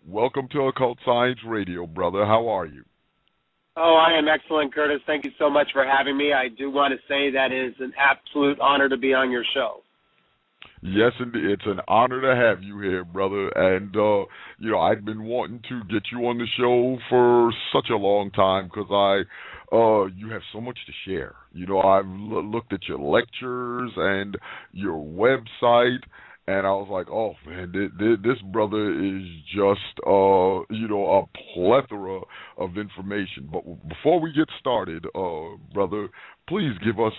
Welcome to Occult Science Radio, brother. How are you? Oh, I am excellent, Curtis. Thank you so much for having me. I do want to say that it is an absolute honor to be on your show. Yes, indeed. It's an honor to have you here, brother. And, I've been wanting to get you on the show for such a long time because you have so much to share. I've looked at your lectures and your website, and I was like, oh, man, this brother is just, a plethora of information. But before we get started, brother, please give us,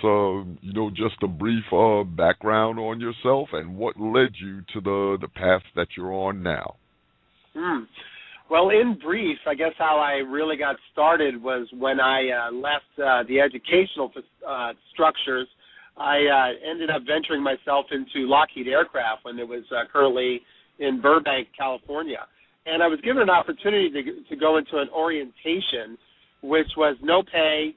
just a brief background on yourself and what led you to the path that you're on now. Well, in brief, I guess how I really got started was when I left the educational structures. I ended up venturing myself into Lockheed Aircraft when it was currently in Burbank, California. And I was given an opportunity to go into an orientation, which was no pay,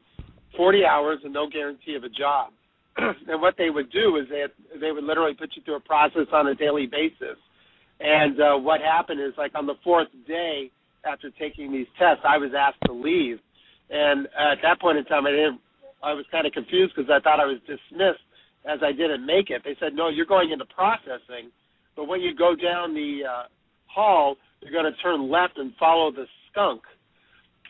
40 hours, and no guarantee of a job. And what they would do is they would literally put you through a process on a daily basis. And what happened is, like, on the fourth day after taking these tests, I was asked to leave. And at that point in time, I was kind of confused because I thought I was dismissed as I didn't make it. They said, no, you're going into processing, but when you go down the hall, you're going to turn left and follow the skunk.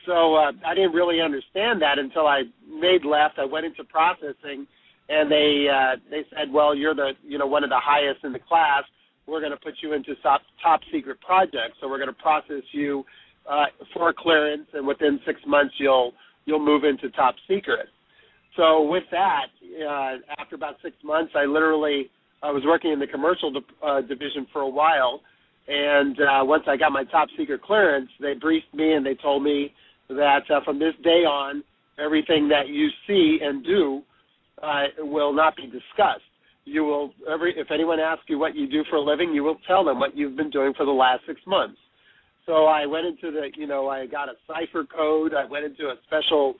So I didn't really understand that until I made left. I went into processing, and they said, well, you're one of the highest in the class. We're going to put you into top secret projects. So we're going to process you for clearance, and within 6 months you'll move into top secret. So with that, after about 6 months, I was working in the commercial division for a while, and once I got my top secret clearance, they briefed me and they told me that from this day on, everything that you see and do will not be discussed. You will if anyone asks you what you do for a living, you will tell them what you've been doing for the last 6 months. So I went into I got a cipher code. I went into a special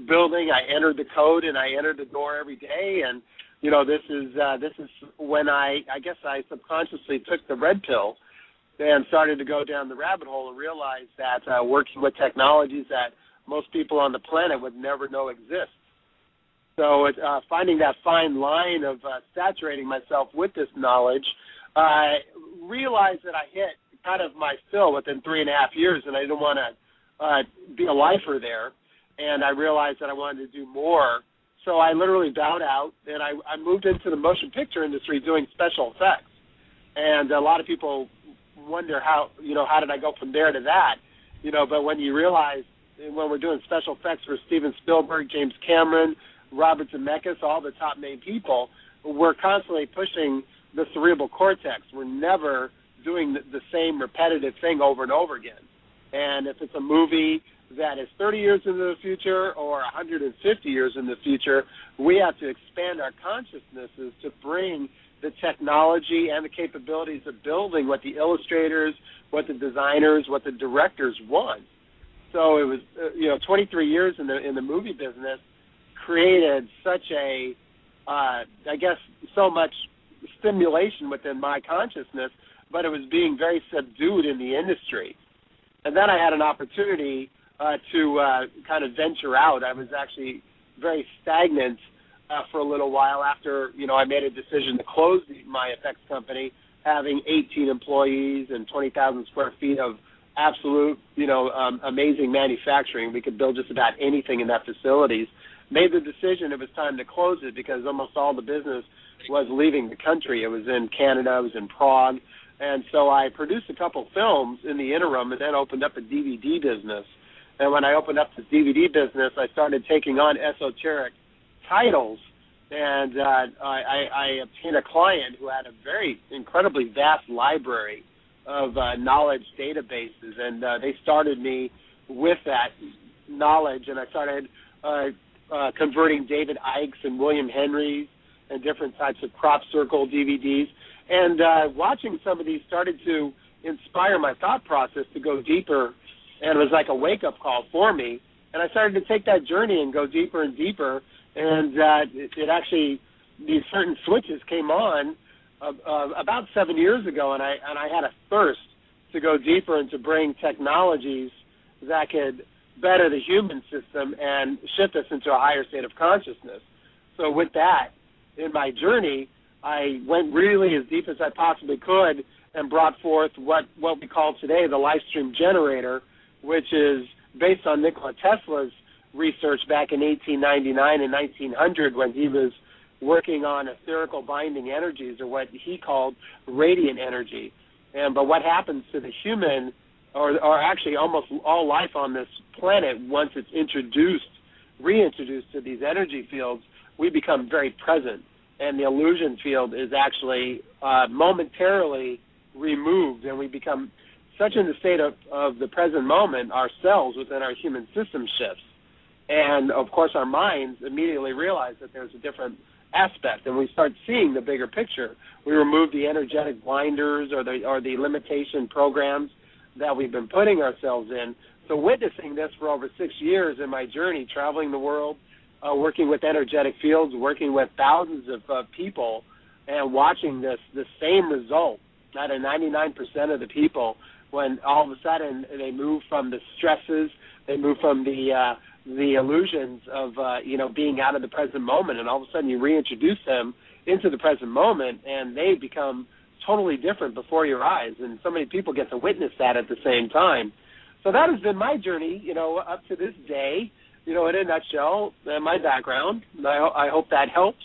building. I entered the code and I entered the door every day. And this is when I guess I subconsciously took the red pill and started to go down the rabbit hole and realized that working with technologies that most people on the planet would never know exist. So finding that fine line of saturating myself with this knowledge, I realized that I hit kind of my fill within 3.5 years, and I didn't want to be a lifer there. And I realized that I wanted to do more. So I literally bowed out, and I moved into the motion picture industry doing special effects. And a lot of people wonder how did I go from there to that? But when you realize, when we're doing special effects for Steven Spielberg, James Cameron, Robert Zemeckis, all the top name people, we're constantly pushing the cerebral cortex. We're never doing the same repetitive thing over and over again. And if it's a movie that is 30 years into the future or 150 years in the future, we have to expand our consciousnesses to bring the technology and the capabilities of building what the illustrators, what the designers, what the directors want. So it was, 23 years in the movie business created such so much stimulation within my consciousness, but it was being very subdued in the industry. And then I had an opportunity to kind of venture out. I was actually very stagnant for a little while after, I made a decision to close my effects company, having 18 employees and 20,000 square feet of absolute, amazing manufacturing. We could build just about anything in that facilities. Made the decision it was time to close it because almost all the business was leaving the country. It was in Canada, it was in Prague. And so I produced a couple films in the interim and then opened up a DVD business. And when I opened up this DVD business, I started taking on esoteric titles. And I obtained a client who had a very incredibly vast library of knowledge databases. And they started me with that knowledge. And I started converting David Icke's and William Henry's and different types of crop circle DVDs. And watching some of these started to inspire my thought process to go deeper, and it was like a wake-up call for me. And I started to take that journey and go deeper and deeper, and it actually, these certain switches came on about 7 years ago, and I had a thirst to go deeper and to bring technologies that could better the human system and shift us into a higher state of consciousness. So with that, in my journey, I went really as deep as I possibly could and brought forth what we call today the life stream generator, which is based on Nikola Tesla's research back in 1899 and 1900 when he was working on etherical binding energies, or what he called radiant energy. But what happens to the human, or actually almost all life on this planet, once it's reintroduced to these energy fields, we become very present. And the illusion field is actually momentarily removed, and we become such in the state of the present moment ourselves within our human system shifts. And, of course, our minds immediately realize that there's a different aspect, and we start seeing the bigger picture. We remove the energetic blinders or the limitation programs that we've been putting ourselves in. So witnessing this for over 6 years in my journey, traveling the world, working with energetic fields, working with thousands of people, and watching the same result out of 99% of the people, when all of a sudden they move from the stresses, they move from the illusions of being out of the present moment, and all of a sudden you reintroduce them into the present moment, and they become totally different before your eyes. And so many people get to witness that at the same time. So that has been my journey, up to this day, in a nutshell, my background. I hope that helps.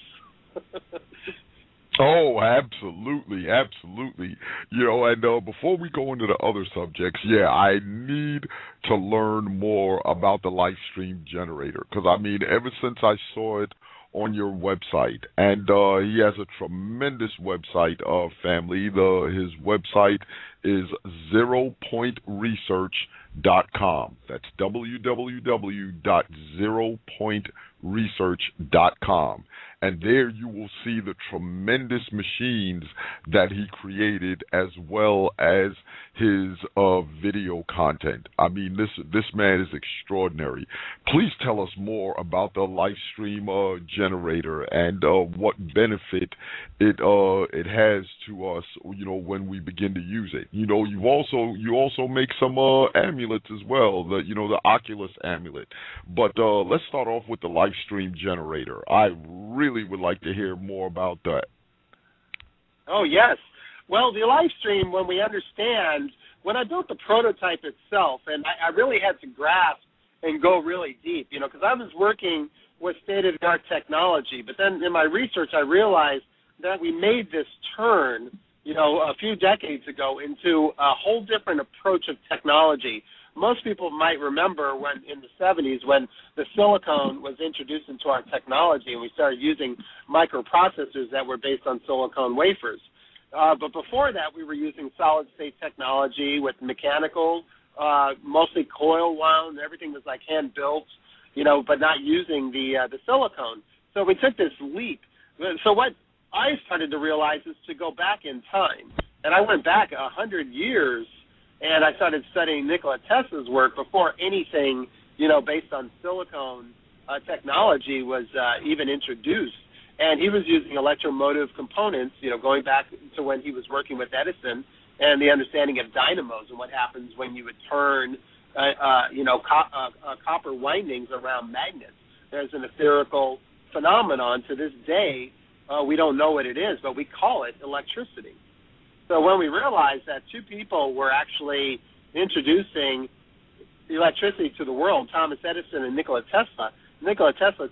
Oh, absolutely, absolutely. And before we go into the other subjects, I need to learn more about the live stream generator, because, ever since I saw it on your website, and he has a tremendous website, family. His website is zeropointresearch.com. That's www.zeropointresearch.com. And there you will see the tremendous machines that he created, as well as his video content. This man is extraordinary. Please tell us more about the live stream generator and what benefit it has to us, when we begin to use it. You also make some amulets as well, the Oculus amulet. But let's start off with the live stream generator. I really would like to hear more about that. Oh, yes. Well, the live stream, when I built the prototype itself, and I really had to grasp and go really deep, because I was working with state-of-the-art technology, but then in my research I realized that we made this turn, a few decades ago into a whole different approach of technology. Most people might remember when in the 70s when the silicone was introduced into our technology and we started using microprocessors that were based on silicone wafers. But before that, we were using solid-state technology with mechanical, mostly coil wound. Everything was like hand-built, but not using the silicone. So we took this leap. So what I started to realize is to go back in time. And I went back 100 years, and I started studying Nikola Tesla's work before anything, based on silicone technology was even introduced. And he was using electromotive components, going back to when he was working with Edison, and the understanding of dynamos and what happens when you would turn, copper windings around magnets. There's an etherical phenomenon to this day. We don't know what it is, but we call it electricity. So when we realized that two people were actually introducing electricity to the world, Thomas Edison and Nikola Tesla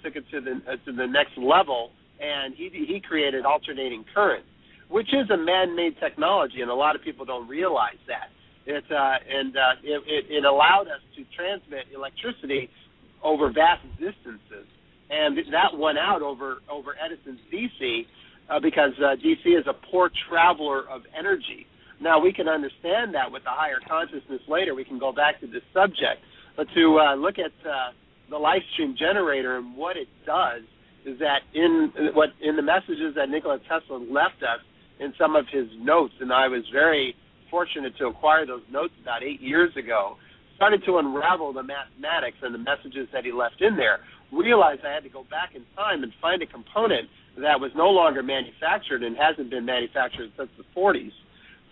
took it to the next level, and he created alternating current, which is a man-made technology, and a lot of people don't realize that. It allowed us to transmit electricity over vast distances, and that won out over Edison's DC. Because DC is a poor traveler of energy. Now, we can understand that with the higher consciousness later. We can go back to this subject. But to look at the live stream generator and what it does is that in the messages that Nikola Tesla left us in some of his notes, and I was very fortunate to acquire those notes about 8 years ago, started to unravel the mathematics and the messages that he left in there, realized I had to go back in time and find a component that was no longer manufactured and hasn't been manufactured since the 40s.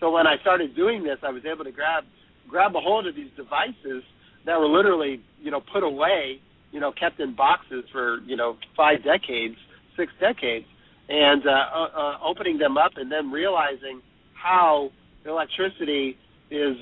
So when I started doing this, I was able to grab a hold of these devices that were literally, put away, kept in boxes for, 5 decades, 6 decades, and opening them up and then realizing how electricity is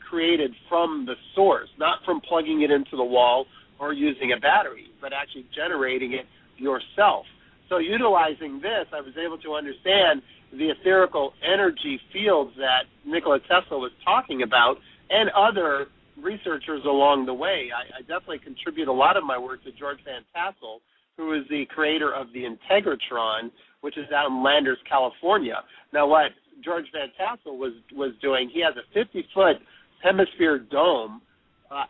created from the source, not from plugging it into the wall or using a battery, but actually generating it yourself. So utilizing this, I was able to understand the etherical energy fields that Nikola Tesla was talking about and other researchers along the way. I definitely contribute a lot of my work to George Van Tassel, who is the creator of the Integratron, which is out in Landers, California. Now, what George Van Tassel was doing, he has a 50-foot hemisphere dome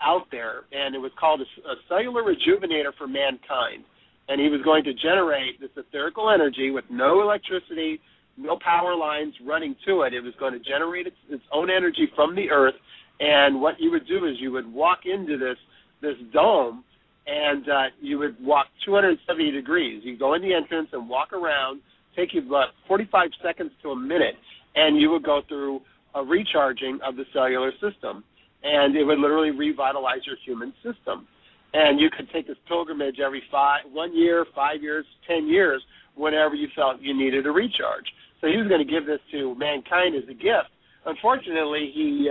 out there, and it was called a cellular rejuvenator for mankind. And he was going to generate this etherical energy with no electricity, no power lines running to it. It was going to generate its own energy from the earth. And what you would do is you would walk into this dome, and you would walk 270 degrees. You go in the entrance and walk around, take you about 45 seconds to a minute, and you would go through a recharging of the cellular system. And it would literally revitalize your human system. And you could take this pilgrimage every 1 year, 5 years, 10 years, whenever you felt you needed a recharge. So he was going to give this to mankind as a gift. Unfortunately, he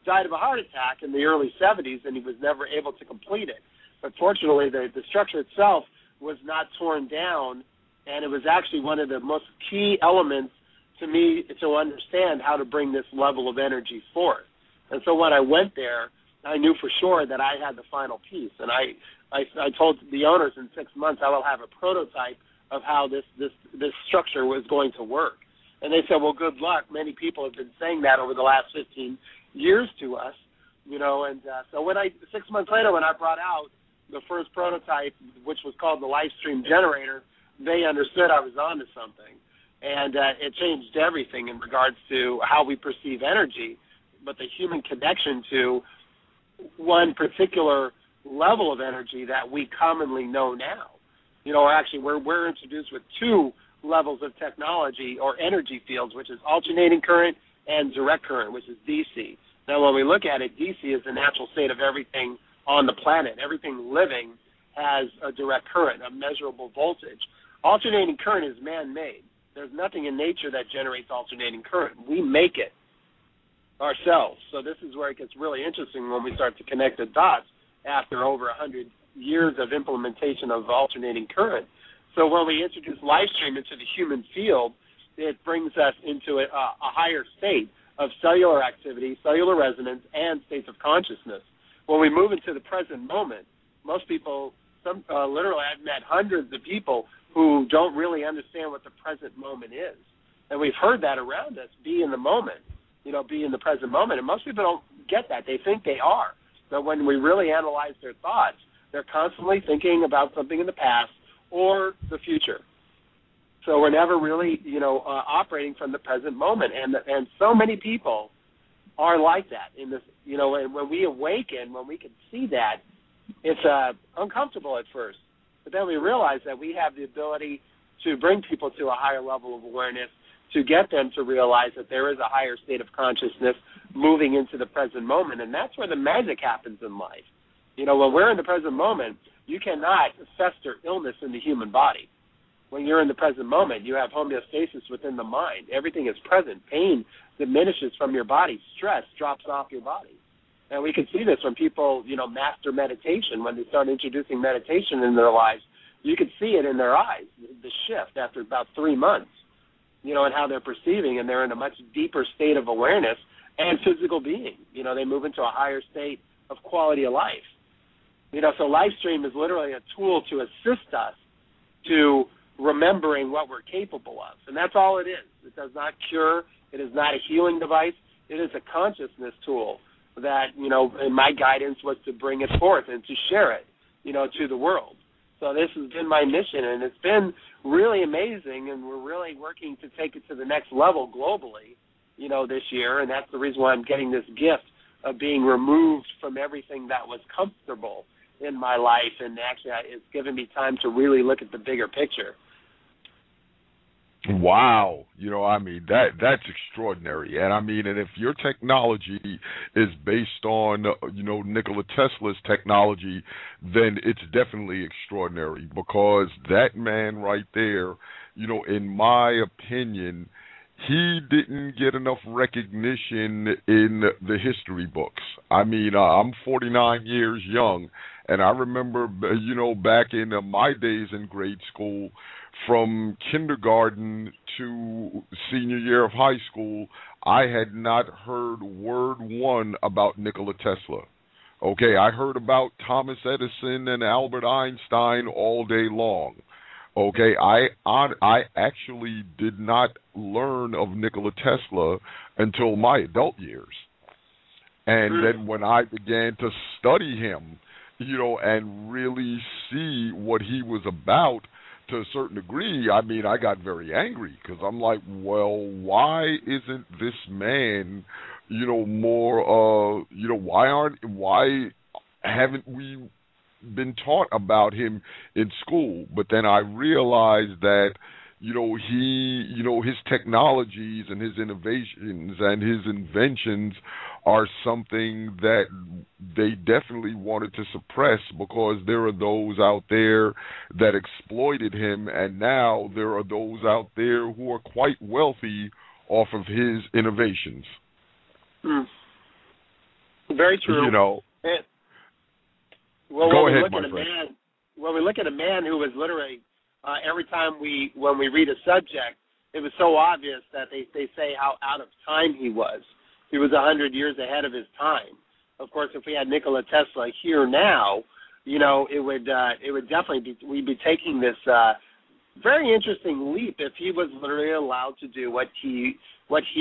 died of a heart attack in the early 70s, and he was never able to complete it. But fortunately, the structure itself was not torn down, and it was actually one of the most key elements to me to understand how to bring this level of energy forth. And so when I went there, I knew for sure that I had the final piece. And I told the owners in 6 months I will have a prototype of how this structure was going to work. And they said, well, good luck. Many people have been saying that over the last 15 years to us, And so 6 months later, when I brought out the first prototype, which was called the Livestream Generator, they understood I was onto something. And it changed everything in regards to how we perceive energy, but the human connection to one particular level of energy that we commonly know now. Actually, we're introduced with 2 levels of technology or energy fields, which is alternating current and direct current, which is DC. Now, when we look at it, DC is the natural state of everything on the planet. Everything living has a direct current, a measurable voltage. Alternating current is man-made. There's nothing in nature that generates alternating current. We make it ourselves. So this is where it gets really interesting when we start to connect the dots after over 100 years of implementation of alternating current. So when we introduce Livestream into the human field, it brings us into a higher state of cellular activity, cellular resonance, and states of consciousness. When we move into the present moment, most people, literally I've met hundreds of people who don't really understand what the present moment is. And we've heard that around us, be in the moment, be in the present moment. And most people don't get that. They think they are. But when we really analyze their thoughts, they're constantly thinking about something in the past or the future. So we're never really, operating from the present moment. And so many people are like that in this, and when we awaken, when we can see that, it's uncomfortable at first. But then we realize that we have the ability to bring people to a higher level of awareness, to get them to realize that there is a higher state of consciousness moving into the present moment. And that's where the magic happens in life. When we're in the present moment, you cannot fester illness in the human body. When you're in the present moment, you have homeostasis within the mind. Everything is present. Pain diminishes from your body. Stress drops off your body. And we can see this when people, master meditation. When they start introducing meditation in their lives, you can see it in their eyes, the shift after about 3 months, and how they're perceiving, and they're in a much deeper state of awareness and physical being. They move into a higher state of quality of life. So Livestream is literally a tool to assist us to remembering what we're capable of. And that's all it is. It does not cure. It is not a healing device. It is a consciousness tool that, in my guidance was to bring it forth and to share it, to the world. So this has been my mission, and it's been really amazing, and we're really working to take it to the next level globally, this year, and that's the reason why I'm getting this gift of being removed from everything that was comfortable in my life, and actually it's given me time to really look at the bigger picture. Wow, I mean that's extraordinary, and I mean, and if your technology is based on Nikola Tesla's technology, then it's definitely extraordinary because that man right there, in my opinion, he didn't get enough recognition in the history books. I mean, I'm 49 years young, and I remember, back in my days in grade school, from kindergarten to senior year of high school, I had not heard word one about Nikola Tesla. Okay, I heard about Thomas Edison and Albert Einstein all day long. Okay, I actually did not learn of Nikola Tesla until my adult years. And then when I began to study him, and really see what he was about to a certain degree, I mean, I got very angry because I'm like, well, why isn't this man, more, why haven't we been taught about him in school? But then I realized that, his technologies and his innovations and his inventions are something that they definitely wanted to suppress because there are those out there that exploited him, and now there are those out there who are quite wealthy off of his innovations. Very true. Well, go ahead, my friend. When we look at a man who was literally every time when we read a subject, it was so obvious that they say how out of time he was. He was 100 years ahead of his time. Of course, if we had Nikola Tesla here now, it would definitely we'd be taking this very interesting leap if he was literally allowed to do what he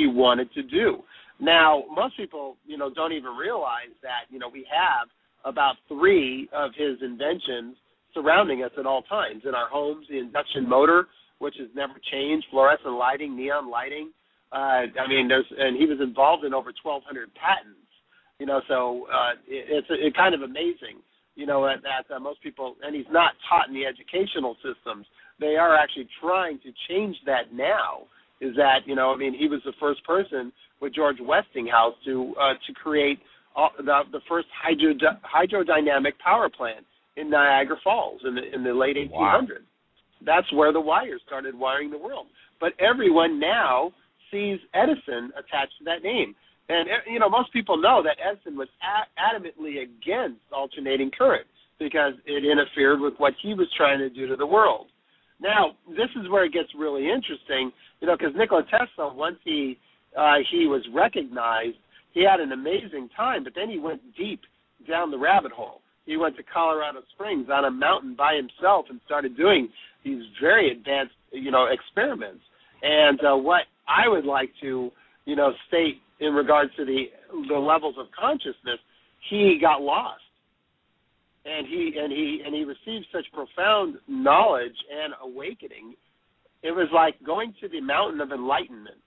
wanted to do. Now, most people, don't even realize that, we have about 3 of his inventions surrounding us at all times. In our homes, the induction motor, which has never changed, fluorescent lighting, neon lighting. And he was involved in over 1,200 patents. So it's kind of amazing, that most people, and he's not taught in the educational systems. They are actually trying to change that now. Is that, he was the first person with George Westinghouse to create the first hydrodynamic power plant in Niagara Falls in the late 1800s. Wow. That's where the wires started wiring the world. But everyone now sees Edison attached to that name. And, most people know that Edison was adamantly against alternating current because it interfered with what he was trying to do to the world. Now, this is where it gets really interesting, because Nikola Tesla, once he was recognized, he had an amazing time, but then he went deep down the rabbit hole. He went to Colorado Springs on a mountain by himself and started doing these very advanced, experiments. And what I would like to, state in regards to the levels of consciousness, he got lost. And he received such profound knowledge and awakening. It was like going to the mountain of enlightenment.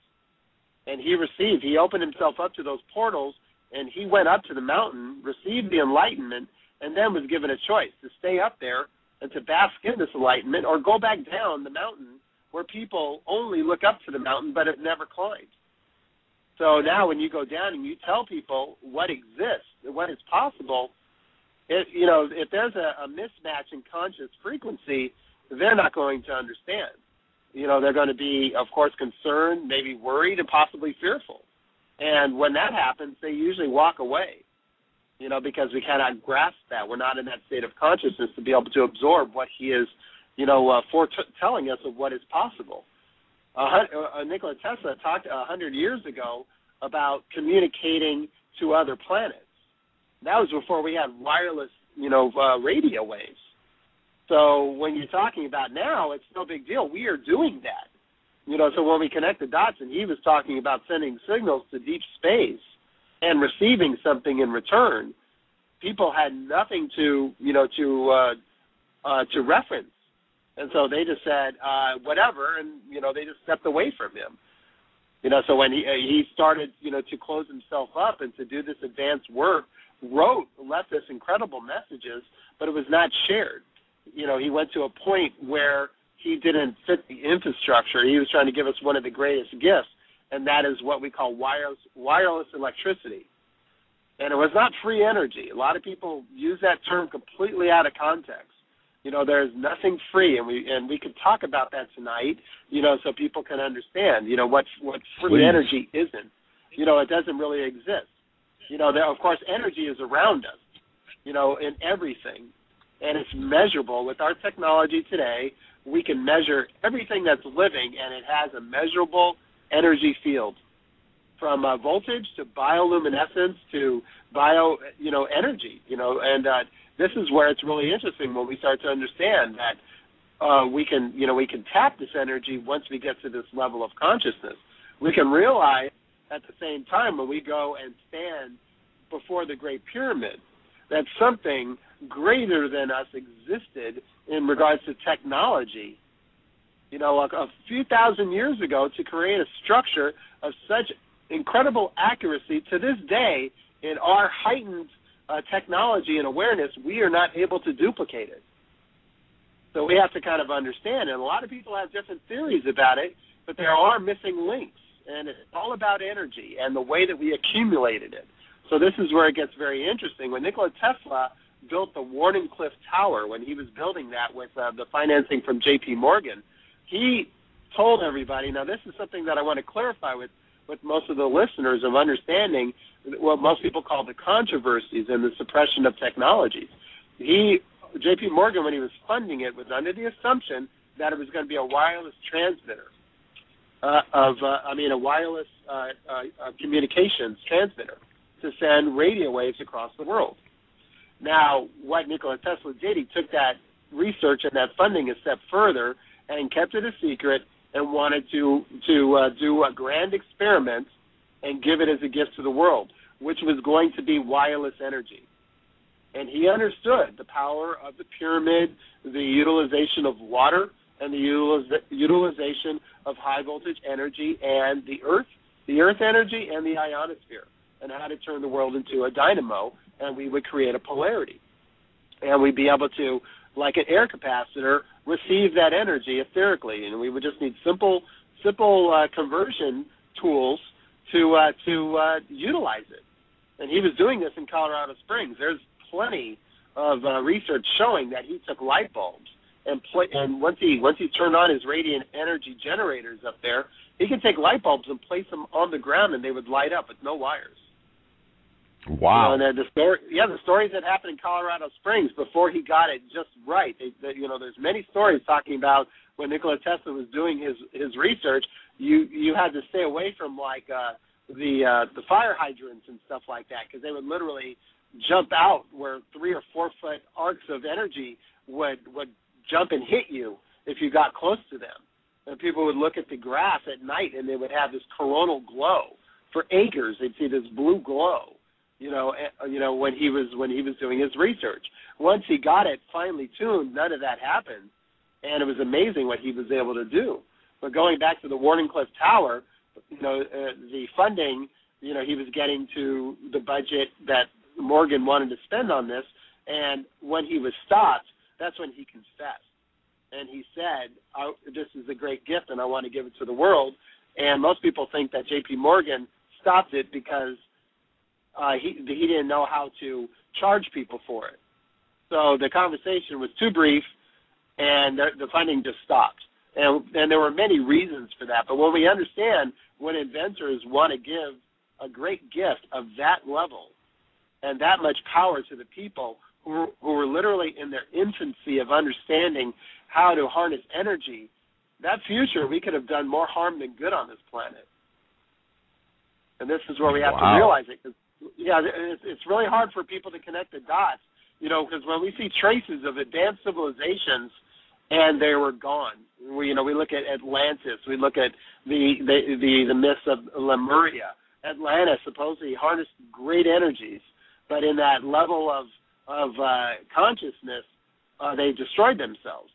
And he opened himself up to those portals, and he went up to the mountain, received the enlightenment, and then was given a choice to stay up there and to bask in this enlightenment or go back down the mountain where people only look up to the mountain but have never climbed. So now when you go down and you tell people what exists, what is possible, if there's a mismatch in conscious frequency, they're not going to understand. They're going to be, of course, concerned, maybe worried, and possibly fearful. And when that happens, they usually walk away, because we cannot grasp that. We're not in that state of consciousness to be able to absorb what he is, foretelling us of what is possible. Nikola Tesla talked 100 years ago about communicating to other planets. That was before we had wireless, radio waves. So when you're talking about now, it's no big deal. We are doing that. So when we connect the dots, and he was talking about sending signals to deep space and receiving something in return, people had nothing to reference. And so they just said, whatever, and, they just stepped away from him. So when he started, to close himself up and to do this advanced work, left us incredible messages, but it was not shared. He went to a point where he didn't fit the infrastructure. He was trying to give us one of the greatest gifts, and that is what we call wireless electricity. And it was not free energy. A lot of people use that term completely out of context. You know, there's nothing free, and we could talk about that tonight, you know, so people can understand, you know, what free energy isn't. You know, it doesn't really exist. You know, of course, energy is around us, you know, in everything, and it's measurable. With our technology today, we can measure everything that's living, and it has a measurable energy field, from voltage to bioluminescence to energy, you know, and this is where it's really interesting when we start to understand that we can tap this energy once we get to this level of consciousness. We can realize at the same time when we go and stand before the Great Pyramid that something greater than us existed in regards to technology. You know, a few thousand years ago, to create a structure of such incredible accuracy, to this day, in our heightened technology and awareness, we are not able to duplicate it. So we have to kind of understand, and a lot of people have different theories about it, but there are missing links, and it's all about energy and the way that we accumulated it. So this is where it gets very interesting. When Nikola Tesla built the Wardenclyffe Tower, when he was building that with the financing from J.P. Morgan, he told everybody, now this is something that I want to clarify with most of the listeners, of understanding what most people call the controversies and the suppression of technologies. J.P. Morgan, when he was funding it, was under the assumption that it was going to be a wireless transmitter, a wireless communications transmitter to send radio waves across the world. Now, what Nikola Tesla did, he took that research and that funding a step further and kept it a secret and wanted to do a grand experiment and give it as a gift to the world, which was going to be wireless energy. And he understood the power of the pyramid, the utilization of water, and the utilization of high-voltage energy and the earth energy and the ionosphere, and how to turn the world into a dynamo, and we would create a polarity. And we'd be able to, like an air capacitor, receive that energy etherically, and we would just need simple conversion tools to utilize it. And he was doing this in Colorado Springs. There's plenty of research showing that he took light bulbs and once he turned on his radiant energy generators up there, he could take light bulbs and place them on the ground, and they would light up with no wires. Wow. You know, and the stories that happened in Colorado Springs before he got it just right. There's many stories talking about when Nikola Tesla was doing his research. You had to stay away from like the fire hydrants and stuff like that, because they would literally jump out where 3 or 4 foot arcs of energy would jump and hit you if you got close to them. And people would look at the grass at night, and they would have this coronal glow for acres. They'd see this blue glow. When he was doing his research. Once he got it finely tuned, none of that happened, and it was amazing what he was able to do. But going back to the Wardenclyffe Tower, the funding, he was getting to the budget that Morgan wanted to spend on this, and when he was stopped, that's when he confessed. And he said, this is a great gift, and I want to give it to the world. And most people think that J.P. Morgan stopped it because he didn't know how to charge people for it. So the conversation was too brief, and the funding just stopped. And there were many reasons for that. But when we understand when inventors want to give a great gift of that level and that much power to the people who were literally in their infancy of understanding how to harness energy, that future, we could have done more harm than good on this planet. And this is where we have to realize it. It's really hard for people to connect the dots, because when we see traces of advanced civilizations and they were gone, we look at Atlantis, we look at the myths of Lemuria. Atlantis supposedly harnessed great energies, but in that level of consciousness, they destroyed themselves.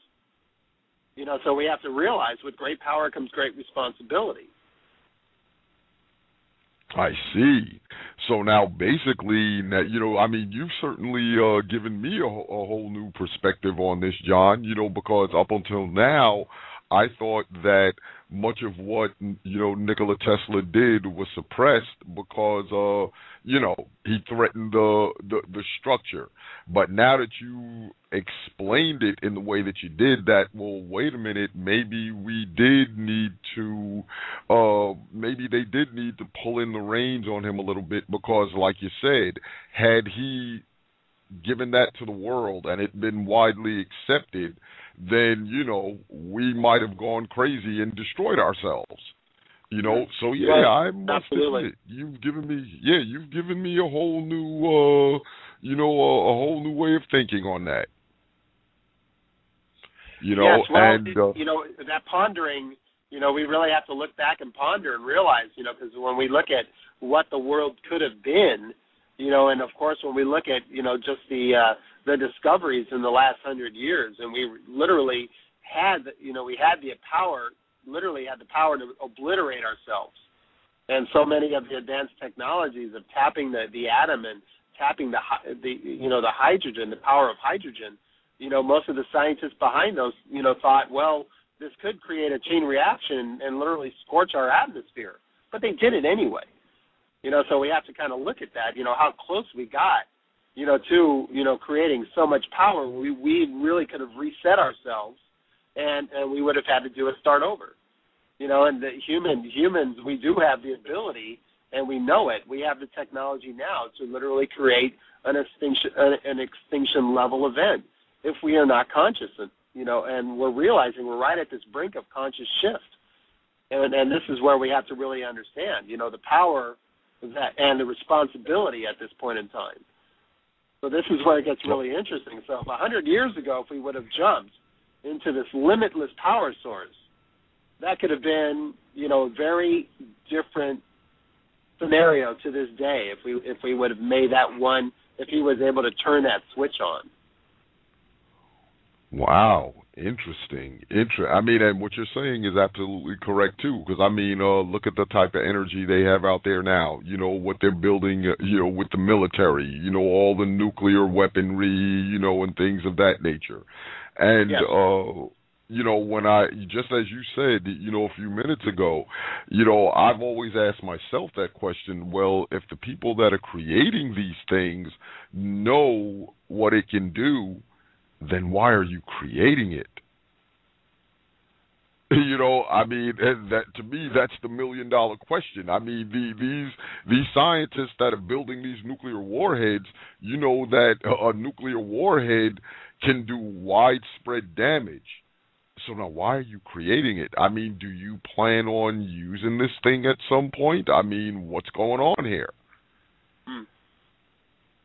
So we have to realize with great power comes great responsibility. I see. So now, basically, I mean, you've certainly given me a whole new perspective on this, John. Because up until now, I thought that much of what Nikola Tesla did was suppressed because he threatened the structure. But now that you explained it in the way that you did, that, well, wait a minute, maybe we did need to, maybe they did need to pull in the reins on him a little bit, because, like you said, had he given that to the world and it been widely accepted, then, we might have gone crazy and destroyed ourselves. So yeah, Well, I must absolutely. admit, you've given me a whole new, a whole new way of thinking on that. Yes, well, And that pondering, we really have to look back and ponder and realize, because when we look at what the world could have been, and of course when we look at, just the discoveries in the last 100 years, and we literally had, we had the power, literally had the power to obliterate ourselves. And so many of the advanced technologies of tapping the atom and tapping the hydrogen, the power of hydrogen, most of the scientists behind those, thought, well, this could create a chain reaction and literally scorch our atmosphere. But they did it anyway. So we have to kind of look at that, how close we got, to, creating so much power. We really could have reset ourselves, and we would have had to do a start over. And the humans, we do have the ability, and we know it. We have the technology now to literally create an extinction level event if we are not conscious, and we're realizing we're right at this brink of conscious shift. And this is where we have to really understand, the power of that and the responsibility at this point in time. So this is where it gets really interesting. So 100 years ago, if we would have jumped into this limitless power source, that could have been, a very different scenario to this day if we would have made that one, if he was able to turn that switch on. Wow, interesting. I mean, and what you're saying is absolutely correct too. Because I mean, look at the type of energy they have out there now. What they're building. With the military. All the nuclear weaponry. And things of that nature. And yes. When just as you said, a few minutes ago, I've always asked myself that question. Well, if the people that are creating these things know what it can do, then why are you creating it? I mean, that to me, that's the $1 million question. I mean, these scientists that are building these nuclear warheads, that a nuclear warhead can do widespread damage. So now, why are you creating it? I mean, do you plan on using this thing at some point? I mean, what's going on here?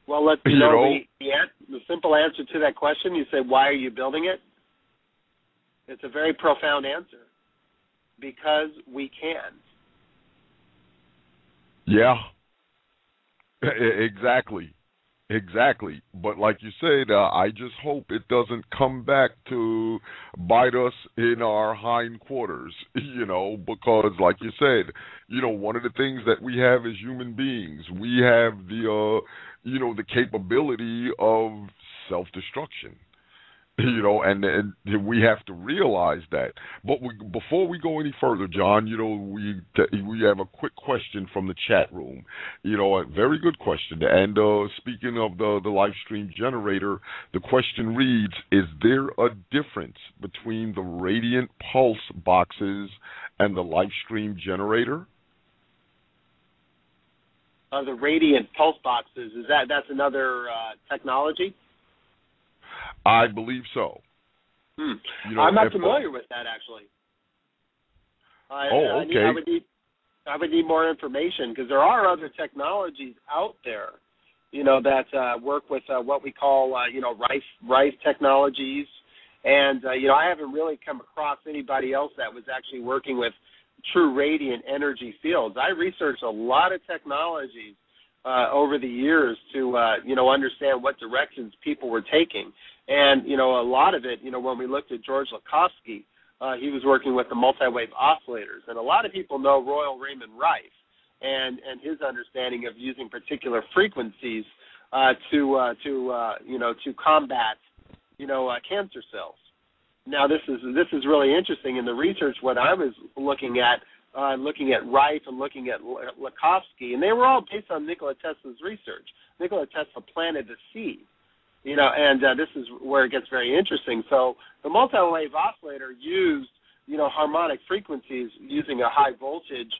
Well, the simple answer to that question, you say, why are you building it? It's a very profound answer. Because we can. Yeah. Exactly. But like you said, I just hope it doesn't come back to bite us in our hindquarters, because like you said, one of the things that we have as human beings, we have the capability of self-destruction. And we have to realize that. But before we go any further, John, we have a quick question from the chat room. A very good question. And speaking of the live stream generator, the question reads: is there a difference between the radiant pulse boxes and the live stream generator? The radiant pulse boxes, that's another technology? I believe so. I'm not familiar with that, actually. Okay. I would need more information, because there are other technologies out there, that work with what we call, rife technologies. And, I haven't really come across anybody else that was actually working with true radiant energy fields. I researched a lot of technologies over the years to, understand what directions people were taking. And, a lot of it, when we looked at George Lakhovsky, he was working with the multi-wave oscillators. And a lot of people know Royal Raymond Rife. and his understanding of using particular frequencies to combat cancer cells. Now this is really interesting in the research. What I was looking at Rife and looking at Lakovsky, and they were all based on Nikola Tesla's research. Nikola Tesla planted the seed, and this is where it gets very interesting. So the multi-wave oscillator used, harmonic frequencies using a high voltage,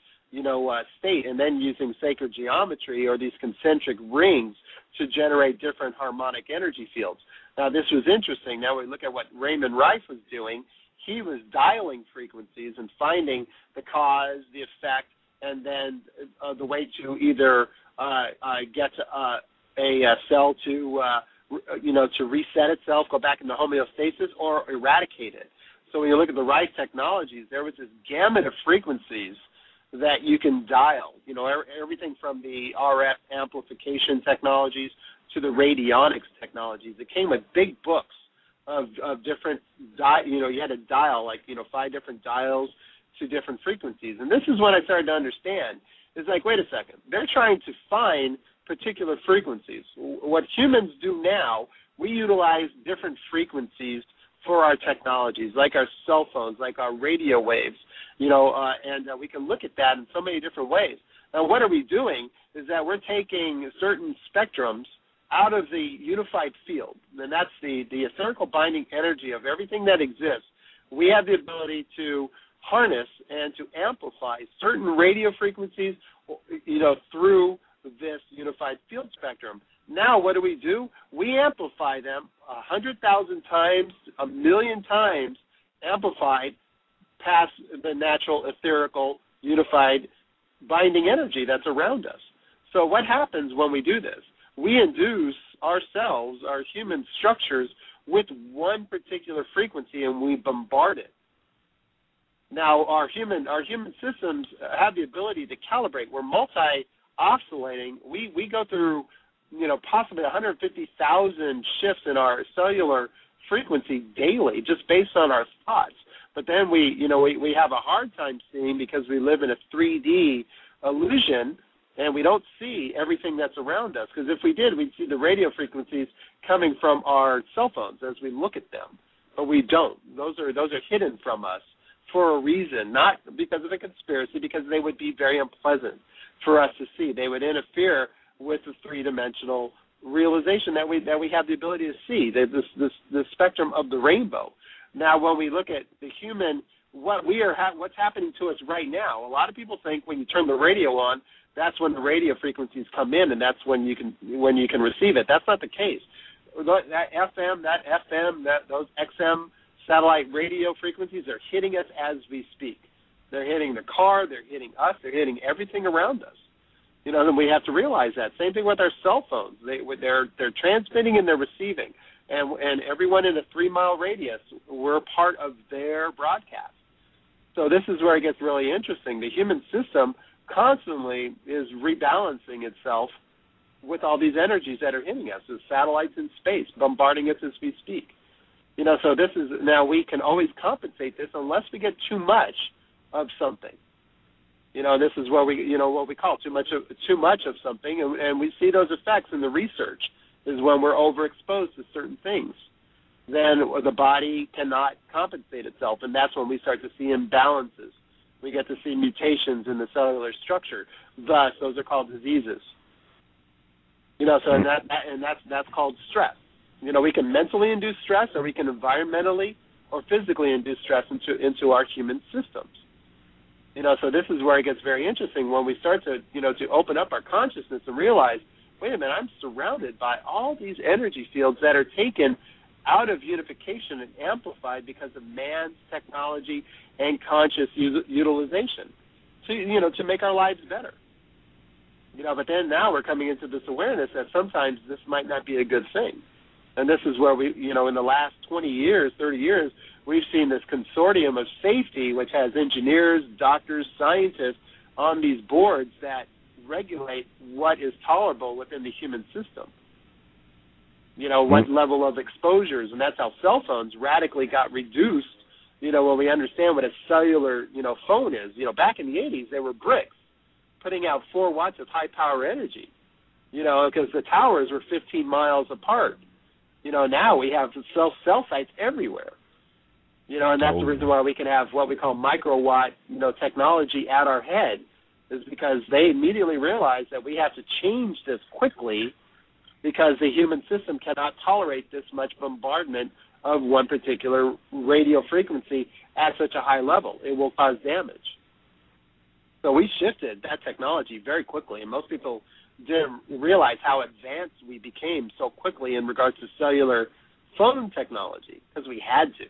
state, and then using sacred geometry or these concentric rings to generate different harmonic energy fields. Now this was interesting. Now we look at what Raymond Rife was doing. He was dialing frequencies and finding the cause, the effect, and then the way to either get a cell to reset itself, go back into homeostasis, or eradicate it. So when you look at the Rife technologies, there was this gamut of frequencies that you can dial. Everything from the RF amplification technologies to the radionics technologies. It came with big books of different, you had to dial 5 different dials to different frequencies. And this is what I started to understand. It's like, wait a second. They're trying to find particular frequencies. What humans do now, we utilize different frequencies for our technologies, like our cell phones, like our radio waves, and we can look at that in so many different ways. Now, what are we doing is that we're taking certain spectrums out of the unified field, and that's the etherical binding energy of everything that exists. We have the ability to harness and to amplify certain radio frequencies, through this unified field spectrum. Now, what do? We amplify them 100,000 times, 1 million times amplified past the natural etherical unified binding energy that's around us. So what happens when we do this? We induce ourselves, our human structures, with one particular frequency, and we bombard it. Now, our human systems have the ability to calibrate. We're multi-oscillating. We go through, possibly 150,000 shifts in our cellular frequency daily, just based on our thoughts. But then we have a hard time seeing because we live in a 3D illusion, and we don't see everything that's around us. Because if we did, we'd see the radio frequencies coming from our cell phones as we look at them. But we don't. Those are hidden from us for a reason, not because of a conspiracy, because they would be very unpleasant for us to see. They would interfere with the three-dimensional realization that we have the ability to see, the spectrum of the rainbow. Now, when we look at the human, what's happening to us right now, a lot of people think when you turn the radio on, that's when the radio frequencies come in, and that's when you can receive it. That's not the case. That FM, those XM satellite radio frequencies are hitting us as we speak. They're hitting the car, they're hitting us, they're hitting everything around us. And we have to realize that. Same thing with our cell phones. They're transmitting and they're receiving. And everyone in a 3-mile radius, we're part of their broadcast. So this is where it gets really interesting. The human system constantly is rebalancing itself with all these energies that are hitting us, as satellites in space, bombarding us as we speak. So this is, now we can always compensate this unless we get too much of something. This is where what we call too much of something, and we see those effects in the research, is when we're overexposed to certain things. Then the body cannot compensate itself, and that's when we start to see imbalances. We get to see mutations in the cellular structure. Thus, those are called diseases. That's called stress. We can mentally induce stress, or we can environmentally or physically induce stress into our human systems. So this is where it gets very interesting when we start to open up our consciousness and realize, wait a minute, I'm surrounded by all these energy fields that are taken out of unification and amplified because of man's technology and conscious utilization to make our lives better. But then now we're coming into this awareness that sometimes this might not be a good thing. And this is where we, in the last 20 years, 30 years, we've seen this consortium of safety, which has engineers, doctors, scientists on these boards that regulate what is tolerable within the human system. What level of exposures, and that's how cell phones radically got reduced, when we understand what a cellular, phone is. Back in the 80s, they were bricks putting out 4 watts of high power energy, because the towers were 15 miles apart. Now we have cell sites everywhere. And that's the reason why we can have what we call microwatt, technology at our head, is because they immediately realize that we have to change this quickly because the human system cannot tolerate this much bombardment of one particular radio frequency at such a high level. It will cause damage. So we shifted that technology very quickly, and most people didn't realize how advanced we became so quickly in regards to cellular phone technology, because we had to.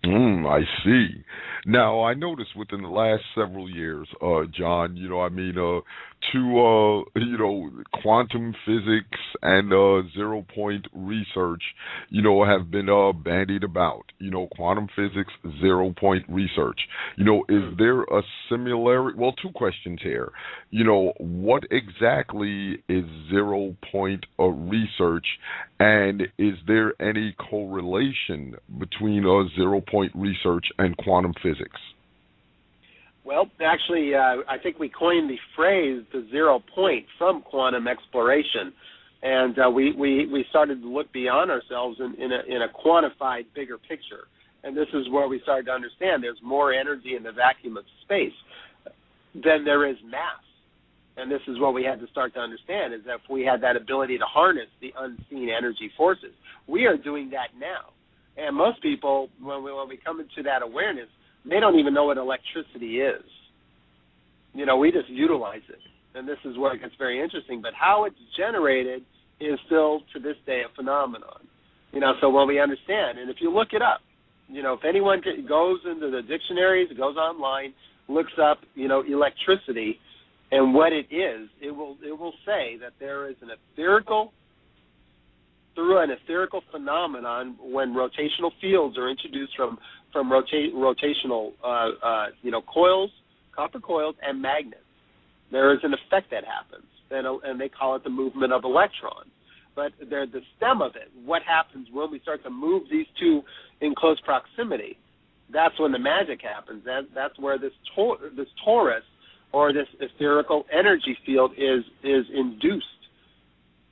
I see. Now, I noticed within the last several years, John, quantum physics and zero-point research, have been bandied about. Quantum physics, zero-point research. Is there a similarity? Well, 2 questions here. What exactly is zero-point research, and is there any correlation between zero-point research and quantum physics? Well, actually, I think we coined the phrase the 0 point from quantum exploration, and we started to look beyond ourselves in a quantified, bigger picture. And this is where we started to understand there's more energy in the vacuum of space than there is mass. And this is what we had to start to understand, is that if we had that ability to harness the unseen energy forces, we are doing that now. And most people, when we come into that awareness, they don't even know what electricity is. We just utilize it. And this is where it gets very interesting. But how it's generated is still, to this day, a phenomenon. So when we understand, and if you look it up, if anyone goes into the dictionaries, goes online, looks up, electricity and what it is, it will say that there is an etherical phenomenon when rotational fields are introduced from rotational coils, copper coils, and magnets. There is an effect that happens, and they call it the movement of electrons. But the stem of it, what happens when we start to move these two in close proximity, that's when the magic happens. That's where this torus, or this etherical energy field, is induced.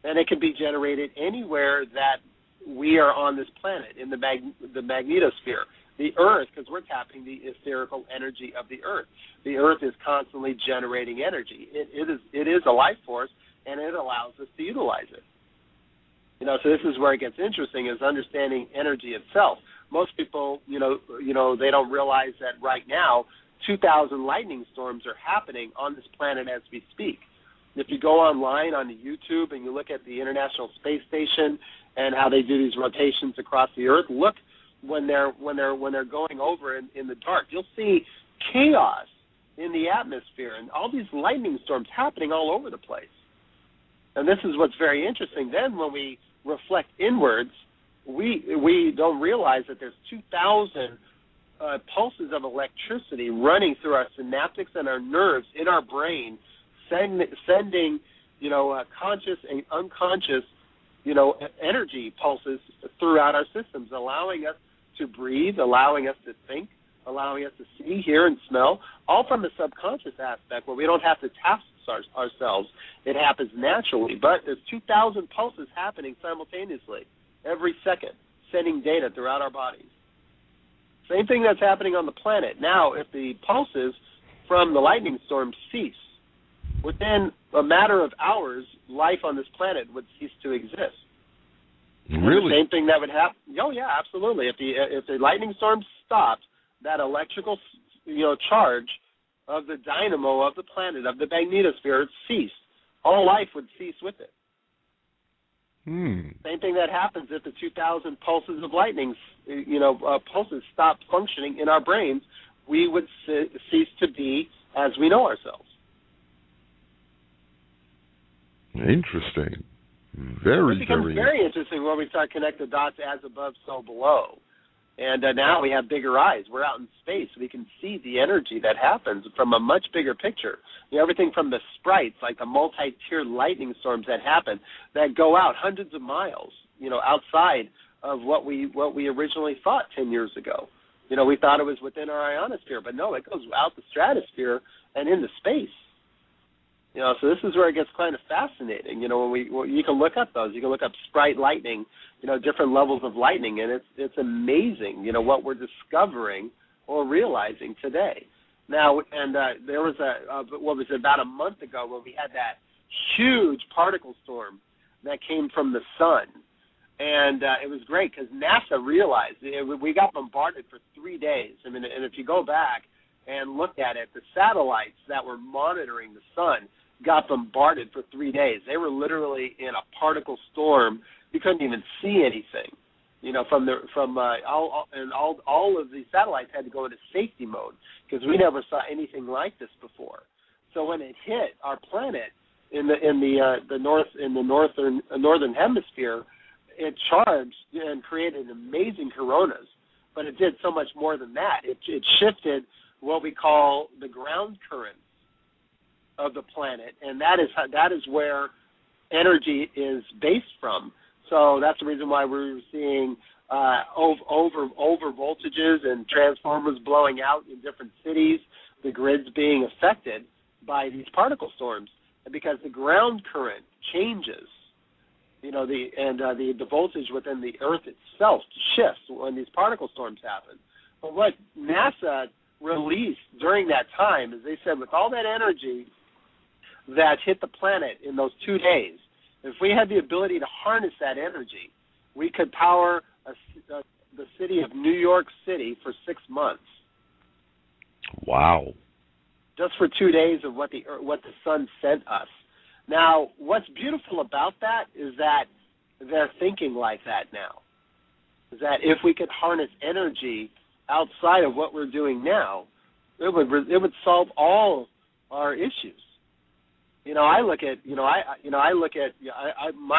And it can be generated anywhere that we are on this planet, in the magnetosphere. The Earth, because we're tapping the etherical energy of the Earth. The Earth is constantly generating energy. It is a life force, and it allows us to utilize it. So this is where it gets interesting, is understanding energy itself. Most people, they don't realize that right now 2,000 lightning storms are happening on this planet as we speak. If you go online on YouTube and you look at the International Space Station and how they do these rotations across the Earth, look when they're going over in the dark, you'll see chaos in the atmosphere and all these lightning storms happening all over the place. And this is what's very interesting. Then when we reflect inwards, we don't realize that there's 2,000 pulses of electricity running through our synaptics and our nerves in our brain, sending conscious and unconscious energy pulses throughout our systems, allowing us to breathe, allowing us to think, allowing us to see, hear, and smell, all from the subconscious aspect where we don't have to task ourselves. It happens naturally. But there's 2,000 pulses happening simultaneously every second, sending data throughout our bodies. Same thing that's happening on the planet. Now, if the pulses from the lightning storm cease, within a matter of hours, life on this planet would cease to exist. Really? The same thing that would happen. Oh, yeah, absolutely. If the lightning storm stopped, that electrical charge of the dynamo of the planet, of the magnetosphere, ceased. All life would cease with it. Same thing that happens if the 2,000 pulses of lightning, pulses stopped functioning in our brains, we would cease to be as we know ourselves. Interesting. Very interesting when we start connecting the dots, as above, so below. And now we have bigger eyes. We're out in space. We can see the energy that happens from a much bigger picture. Everything from the sprites, like the multi-tiered lightning storms that happen, that go out hundreds of miles, outside of what we originally thought 10 years ago. We thought it was within our ionosphere, but no, it goes out the stratosphere and into space. So this is where it gets kind of fascinating. You can look up those. You can look up sprite lightning, different levels of lightning, and it's amazing, what we're discovering or realizing today. Now, and there was about a month ago when we had that huge particle storm that came from the sun. And it was great because NASA realized we got bombarded for 3 days. I mean, and if you go back and look at it, the satellites that were monitoring the sun got bombarded for 3 days. They were literally in a particle storm. You couldn't even see anything. All of these satellites had to go into safety mode because we never saw anything like this before. So when it hit our planet in the northern hemisphere, it charged and created amazing coronas. But it did so much more than that. It shifted what we call the ground currents of the planet, and that is where energy is based from. So that's the reason why we're seeing over voltages and transformers blowing out in different cities, the grids being affected by these particle storms, because the ground current changes. The voltage within the Earth itself shifts when these particle storms happen. But what NASA released during that time is they said with all that energy that hit the planet in those 2 days, if we had the ability to harness that energy, we could power the city of New York City for 6 months. Wow. Just for 2 days of what the sun sent us. Now, what's beautiful about that is that they're thinking like that now. Is that if we could harness energy outside of what we're doing now, it would solve all our issues. My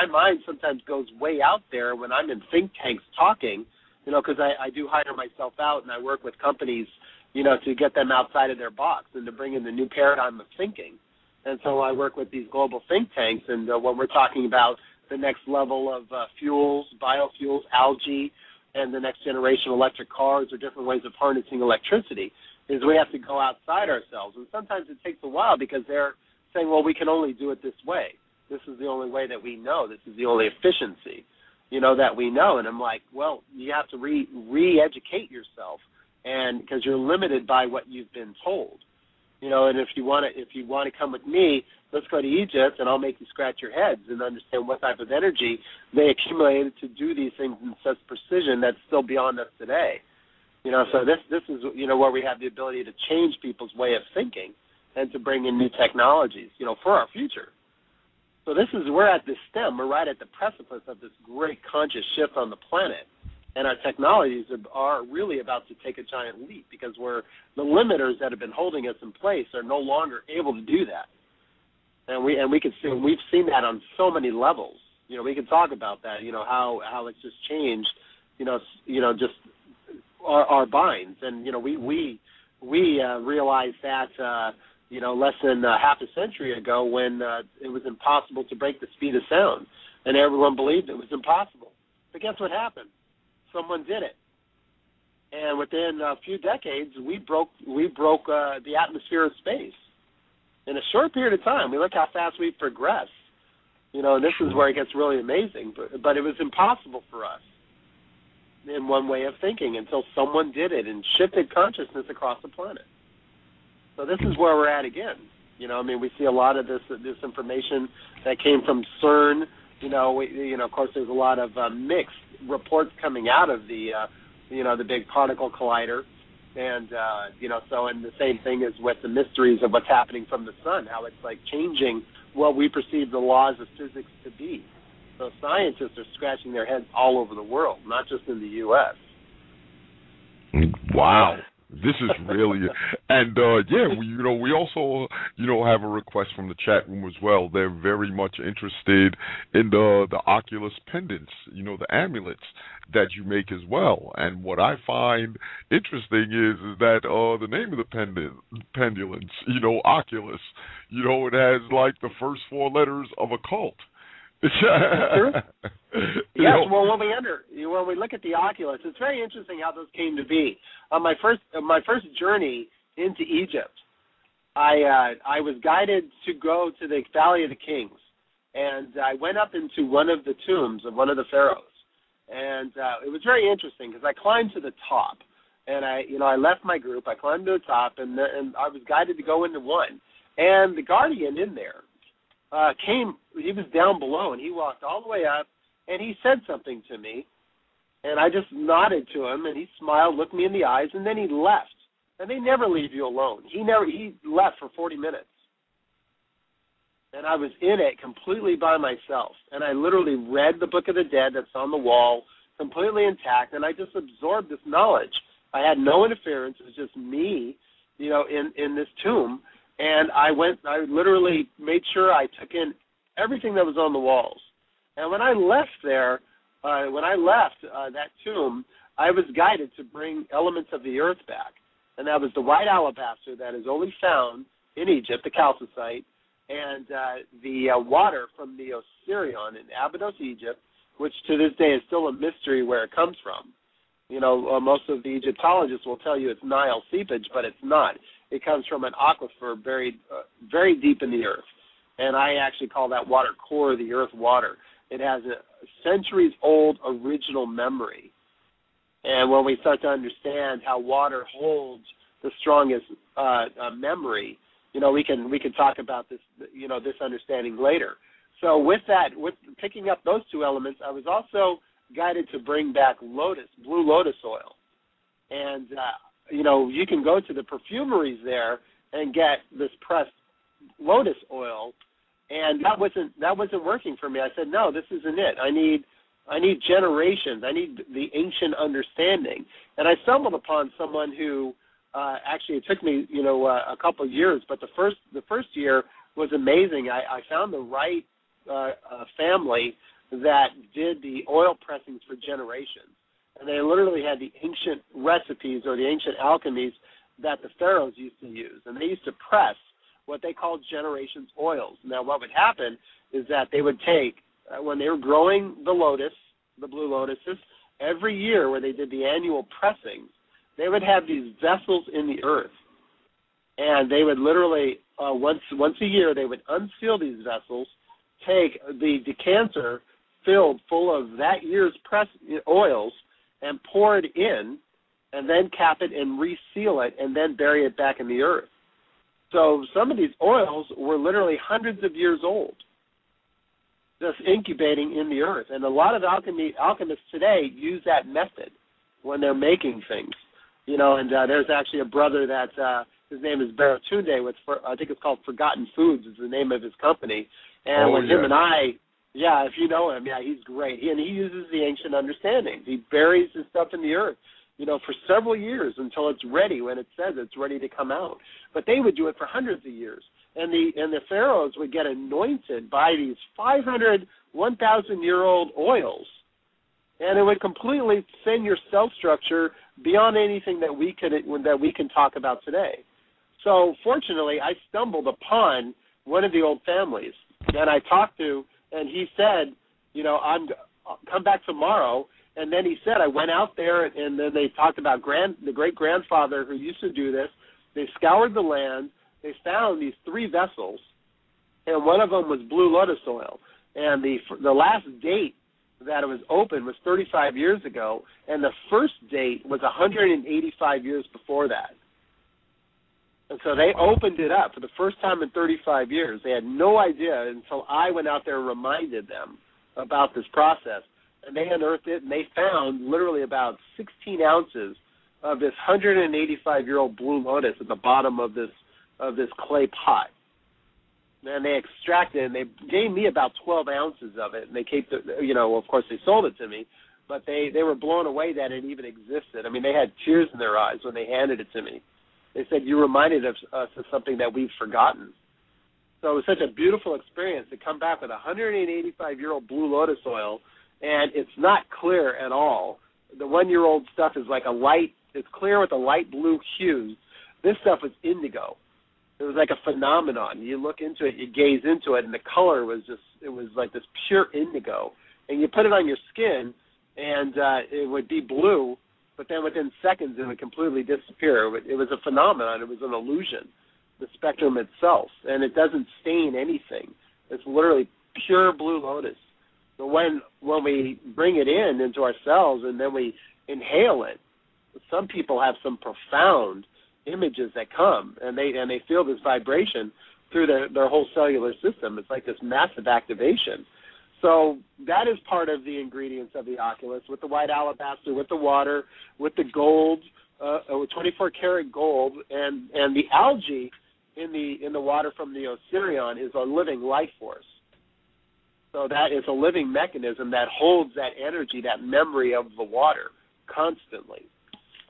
mind sometimes goes way out there when I'm in think tanks talking, because I do hire myself out and I work with companies, to get them outside of their box and to bring in the new paradigm of thinking. And so I work with these global think tanks, and when we're talking about the next level of fuels, biofuels, algae, and the next generation electric cars or different ways of harnessing electricity, is we have to go outside ourselves. And sometimes it takes a while because they're saying, well, we can only do it this way. This is the only way that we know. This is the only efficiency, that we know. And I'm like, well, you have to re-educate yourself, and because you're limited by what you've been told. And if you want to come with me, let's go to Egypt, and I'll make you scratch your heads and understand what type of energy they accumulated to do these things in such precision that's still beyond us today. So this is where we have the ability to change people's way of thinking and to bring in new technologies, for our future. So we're at this stem. We're right at the precipice of this great conscious shift on the planet. And our technologies are really about to take a giant leap because the limiters that have been holding us in place are no longer able to do that. And we've seen that on so many levels. We can talk about that. How it's just changed. Just our binds. And we realized that less than half a century ago when it was impossible to break the speed of sound, and everyone believed it was impossible. But guess what happened? Someone did it, and within a few decades, we broke the atmosphere of space in a short period of time. We look how fast we've progressed, and this is where it gets really amazing. But it was impossible for us in one way of thinking until someone did it and shifted consciousness across the planet. So this is where we're at again. We see a lot of this information that came from CERN. Of course, there's a lot of mixed reports coming out of the big particle collider, and and the same thing is with the mysteries of what's happening from the sun, how it's like changing what we perceive the laws of physics to be. So scientists are scratching their heads all over the world, not just in the U.S. Wow. This is really, and we also have a request from the chat room as well. They're very much interested in the Oculus pendants, the amulets that you make as well. And what I find interesting is that the name of the pendulums, Oculus, it has like the first 4 letters of Occult. Yes, well, when we look at the Oculus, it's very interesting how those came to be. On my first journey into Egypt, I was guided to go to the Valley of the Kings, and I went up into one of the tombs of one of the pharaohs, and it was very interesting because I climbed to the top, and I left my group, I climbed to the top, and I was guided to go into one, and the guardian in there came. He was down below, and he walked all the way up, and he said something to me, and I just nodded to him, and he smiled, looked me in the eyes, and then he left. And they never leave you alone. He left for 40 minutes. And I was in it completely by myself. And I literally read the Book of the Dead that's on the wall, completely intact, and I just absorbed this knowledge. I had no interference. It was just me, in this tomb. And I literally made sure I took in everything that was on the walls. And when I left there, that tomb, I was guided to bring elements of the earth back. And that was the white alabaster that is only found in Egypt, the calcite, and the water from the Osirion in Abydos, Egypt, which to this day is still a mystery where it comes from. Most of the Egyptologists will tell you it's Nile seepage, but it's not. It comes from an aquifer buried very deep in the earth. And I actually call that water core of the earth water. It has a centuries-old original memory. And when we start to understand how water holds the strongest memory, we can talk about this, this understanding later. So with picking up those two elements, I was also guided to bring back blue lotus oil. And, you can go to the perfumeries there and get this pressed lotus oil, and that wasn't working for me. I said, no, this isn't it. I need generations. I need the ancient understanding. And I stumbled upon someone who actually, it took me, a couple of years, but the first year was amazing. I found the right family that did the oil pressings for generations. And they literally had the ancient recipes or the ancient alchemies that the pharaohs used to use. And they used to press what they called generations oils. Now, what would happen is that they would take, when they were growing the blue lotuses, every year where they did the annual pressings, they would have these vessels in the earth. And they would literally, once a year, they would unseal these vessels, take the decanter filled full of that year's press oils and pour it in, and then cap it and reseal it, and then bury it back in the earth. So some of these oils were literally hundreds of years old, just incubating in the earth. And a lot of alchemists today use that method when they're making things. And there's actually a brother that his name is Baratunde, I think it's called Forgotten Foods is the name of his company. And him and I, if you know him, he's great. He uses the ancient understandings. He buries his stuff in the earth, for several years until it's ready, when it says it's ready to come out. But they would do it for hundreds of years. And the pharaohs would get anointed by these 500, 1,000-year-old oils. And it would completely send your cell structure beyond anything that we can talk about today. So fortunately, I stumbled upon one of the old families, and I talked to, and he said, I'll come back tomorrow. And then he said, I went out there, and then they talked about the great-grandfather who used to do this. They scoured the land. They found these 3 vessels, and one of them was blue lotus oil. And the last date that it was open was 35 years ago, and the first date was 185 years before that. And so they opened it up for the first time in 35 years. They had no idea until I went out there and reminded them about this process. And they unearthed it, and they found literally about 16 ounces of this 185-year-old blue lotus at the bottom of this clay pot. And they extracted it, and they gave me about 12 ounces of it, and they kept it, of course they sold it to me, but they were blown away that it even existed. I mean, they had tears in their eyes when they handed it to me. They said, you reminded us of something that we've forgotten. So it was such a beautiful experience to come back with 185-year-old blue lotus oil, and it's not clear at all. The 1-year-old stuff is like it's clear with a light blue hue. This stuff was indigo. It was like a phenomenon. You look into it, you gaze into it, and the color was it was like this pure indigo. And you put it on your skin, and it would be blue, but then within seconds it would completely disappear. It was a phenomenon. It was an illusion. the spectrum itself, and it doesn't stain anything. It's literally pure blue lotus. So when we bring it into our cells and then we inhale it, some people have some profound images that come, and they feel this vibration through their whole cellular system. It's like this massive activation. So that is part of the ingredients of the Oculus, with the white alabaster, with the water, with the gold, with 24-karat gold, and the algae in the water from the Osirion is a living life force. So that is a living mechanism that holds that energy, that memory of the water constantly.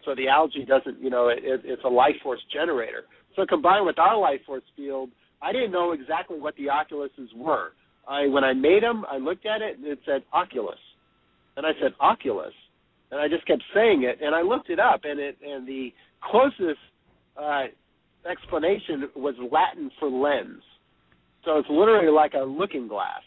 So the algae doesn't, it's a life force generator. So combined with our life force field, I didn't know exactly what the Oculuses were. When I made them, I looked at it, and it said Oculus. And I said, Oculus. And I just kept saying it, and I looked it up, and the closest explanation was Latin for lens. So it's literally like a looking glass.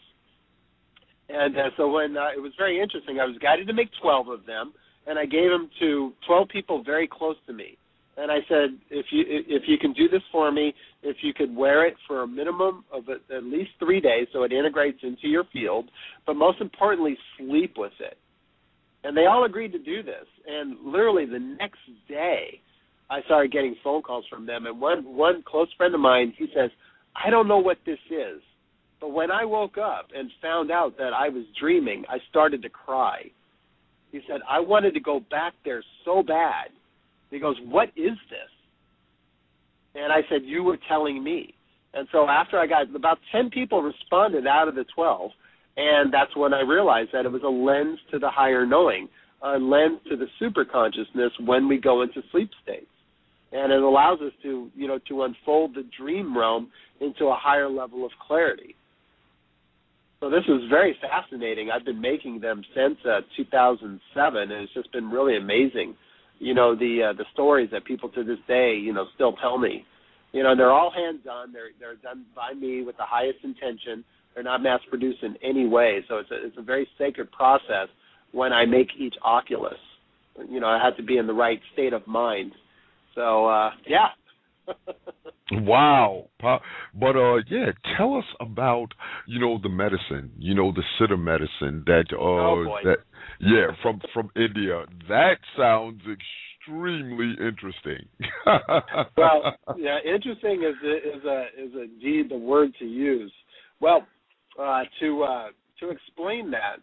And so when it was very interesting, I was guided to make 12 of them, and I gave them to 12 people very close to me. And I said, if you can do this for me, if you could wear it for a minimum of at least 3 days so it integrates into your field, but most importantly, sleep with it. And they all agreed to do this. And literally the next day, I started getting phone calls from them. And one close friend of mine, he says, I don't know what this is, but when I woke up and found out that I was dreaming, I started to cry. He said, I wanted to go back there so bad. He goes, what is this? And I said, you were telling me. And so after I got about 10 people responded out of the 12, and that's when I realized that it was a lens to the higher knowing, a lens to the super consciousness when we go into sleep states. And it allows us to unfold the dream realm into a higher level of clarity. So this is very fascinating. I've been making them since 2007, and it's just been really amazing. The stories that people to this day, still tell me. They're all hands-on. They're done by me with the highest intention. They're not mass-produced in any way. So it's a very sacred process when I make each Oculus. I have to be in the right state of mind. So, yeah. Wow. But tell us about, the medicine, the Siddha medicine that from India. That sounds extremely interesting. Well, yeah, interesting is indeed the word to use. Well, to explain that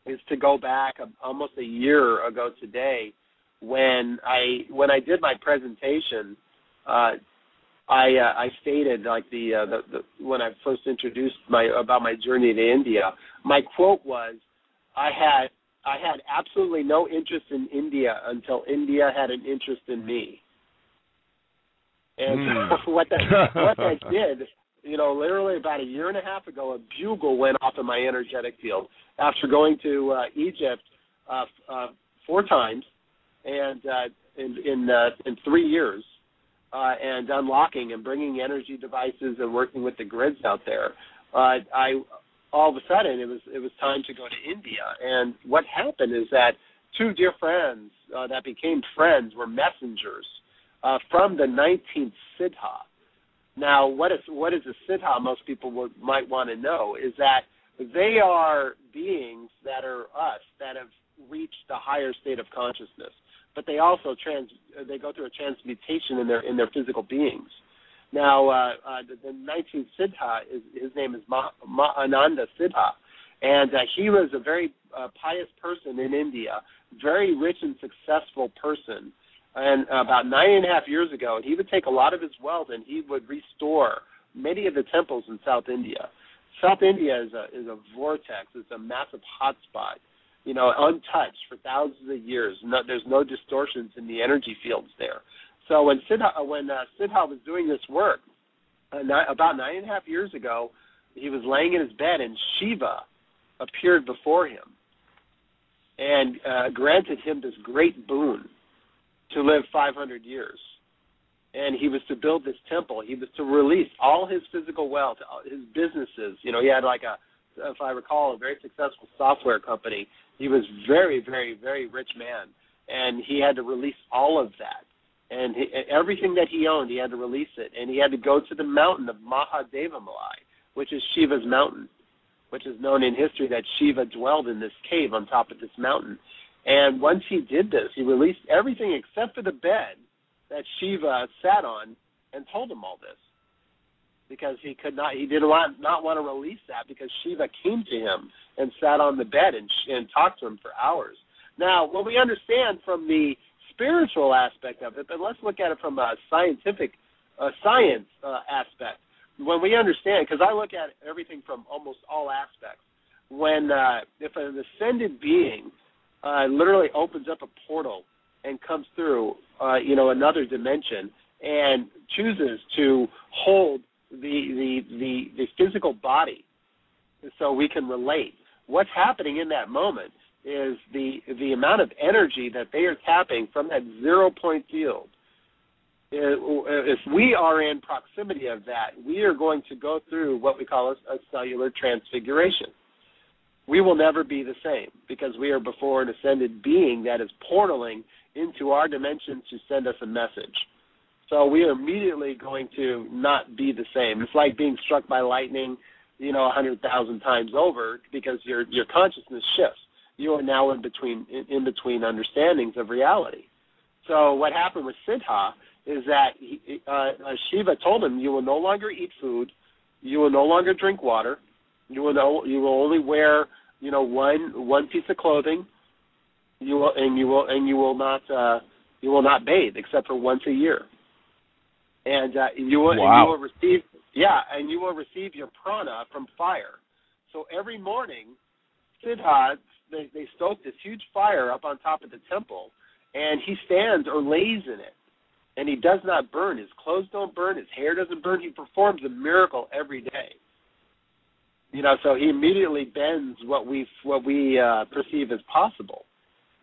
is to go back almost a year ago today when I did my presentation. I stated, like when I first introduced about my journey to India, my quote was, I had absolutely no interest in India until India had an interest in me. And so what that did, literally about a year and a half ago, a bugle went off in my energetic field after going to Egypt 4 times and in 3 years. And unlocking and bringing energy devices and working with the grids out there, all of a sudden it was time to go to India. And what happened is that 2 dear friends that became friends were messengers from the 19th Siddha. Now, what is a Siddha? Most people might want to know is that they are beings that are us that have reached a higher state of consciousness. But they also they go through a transmutation in their physical beings. Now, the 19th Siddha, his name is Ananda Siddha, and he was a very pious person in India, very rich and successful person. And about 9.5 years ago, and he would take a lot of his wealth and he would restore many of the temples in South India. South India is a vortex. It's a massive hotspot. Untouched for thousands of years. There's no distortions in the energy fields there. So when Siddha was doing this work, about 9.5 years ago, he was laying in his bed and Shiva appeared before him and granted him this great boon to live 500 years. And he was to build this temple. He was to release all his physical wealth, his businesses. He had if I recall, a very successful software company. He was very, very, very rich man, and he had to release all of that. And everything that he owned, he had to release it. And he had to go to the mountain of Mahadevamalai, which is Shiva's mountain, which is known in history that Shiva dwelled in this cave on top of this mountain. And once he did this, he released everything except for the bed that Shiva sat on and told him all this. Because he did not want to release that, because Shiva came to him and sat on the bed and talked to him for hours. Now, what we understand from the spiritual aspect of it, but let's look at it from a scientific science aspect. When we understand, because I look at everything from almost all aspects, if an ascended being literally opens up a portal and comes through, another dimension and chooses to hold the physical body so we can relate, what's happening in that moment is the amount of energy that they are tapping from that 0 point field. If we are in proximity of that, we are going to go through what we call a cellular transfiguration. We will never be the same, because we are before an ascended being that is portaling into our dimension to send us a message. So we are immediately going to not be the same. It's like being struck by lightning, 100,000 times over, because your consciousness shifts. You are now in between understandings of reality. So what happened with Siddha is that Shiva told him, you will no longer eat food, you will no longer drink water, you will only wear one piece of clothing, you will not bathe except for once a year, and you will receive your prana from fire. So every morning, Siddha, they stoke this huge fire up on top of the temple, and he stands or lays in it, and he does not burn. His clothes don't burn. His hair doesn't burn. He performs a miracle every day. So he immediately bends what we perceive as possible.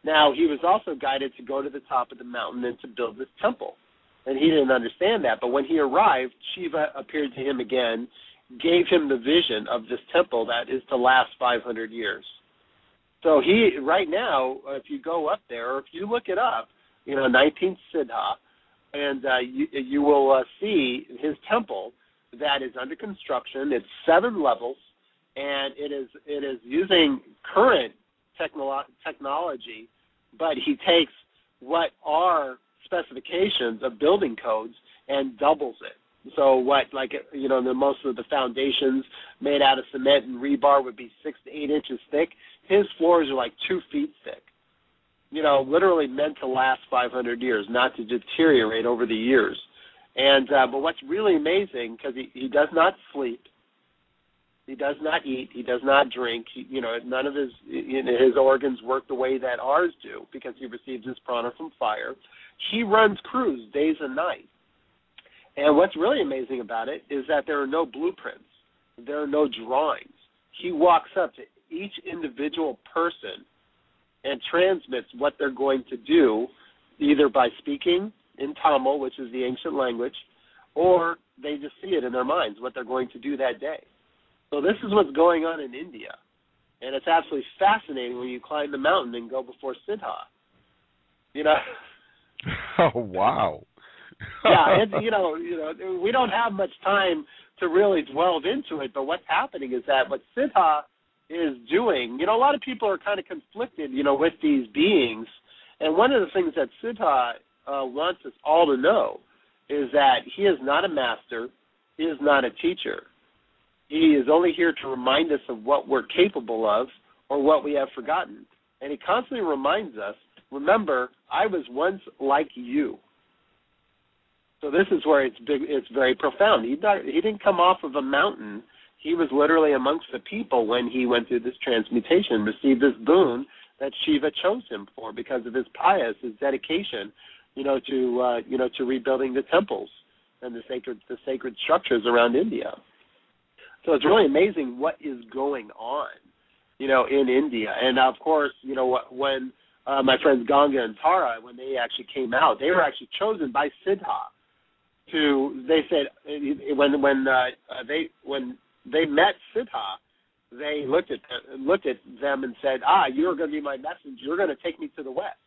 Now, he was also guided to go to the top of the mountain and to build this temple, and he didn't understand that. But when he arrived, Shiva appeared to him again, gave him the vision of this temple that is to last 500 years. So right now, if you go up there, or if you look it up, 19th Siddha, and you will see his temple that is under construction. It's 7 levels, and it is using current technology, but he takes what are specifications of building codes and doubles it. So most of the foundations made out of cement and rebar would be 6 to 8 inches thick. His floors are like 2 feet thick. Literally meant to last 500 years, not to deteriorate over the years. And but what's really amazing, because he does not sleep, he does not eat, he does not drink. None of his organs work the way that ours do, because he receives his prana from fire. He runs crews days and nights. And what's really amazing about it is that there are no blueprints. There are no drawings. He walks up to each individual person and transmits what they're going to do, either by speaking in Tamil, which is the ancient language, or they just see it in their minds, what they're going to do that day. So this is what's going on in India. And it's absolutely fascinating when you climb the mountain and go before Siddha. Oh, wow. Yeah, we don't have much time to really delve into it, but what's happening is that what Siddha is doing, a lot of people are kind of conflicted, with these beings, and one of the things that Siddha wants us all to know is that he is not a master, he is not a teacher. He is only here to remind us of what we're capable of or what we have forgotten. And he constantly reminds us, remember, I was once like you. So this is where it's very profound. He didn't come off of a mountain. He was literally amongst the people when he went through this transmutation, received this boon that Shiva chose him for because of his his dedication, to rebuilding the temples and the sacred structures around India. So it's really amazing what is going on, in India. And of course, when my friends Ganga and Tara, when they actually came out, they were actually chosen by Siddha. They said when they met Siddha, they looked at them and said, you're going to be my messenger. You're going to take me to the West.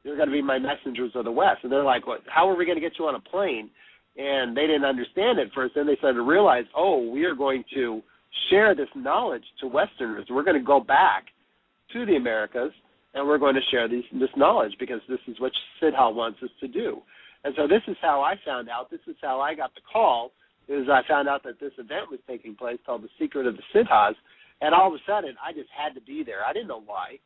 You're going to be my messengers of the West. And they're like, what, how are we going to get you on a plane? And they didn't understand it first. Then they started to realize, oh, we are going to share this knowledge to Westerners. We're going to go back to the Americas, and we're going to share this knowledge because this is what Siddha wants us to do. And so this is how I found out. This is how I got the call, is I found out that this event was taking place called The Secret of the Siddhas, and all of a sudden I just had to be there. I didn't know why.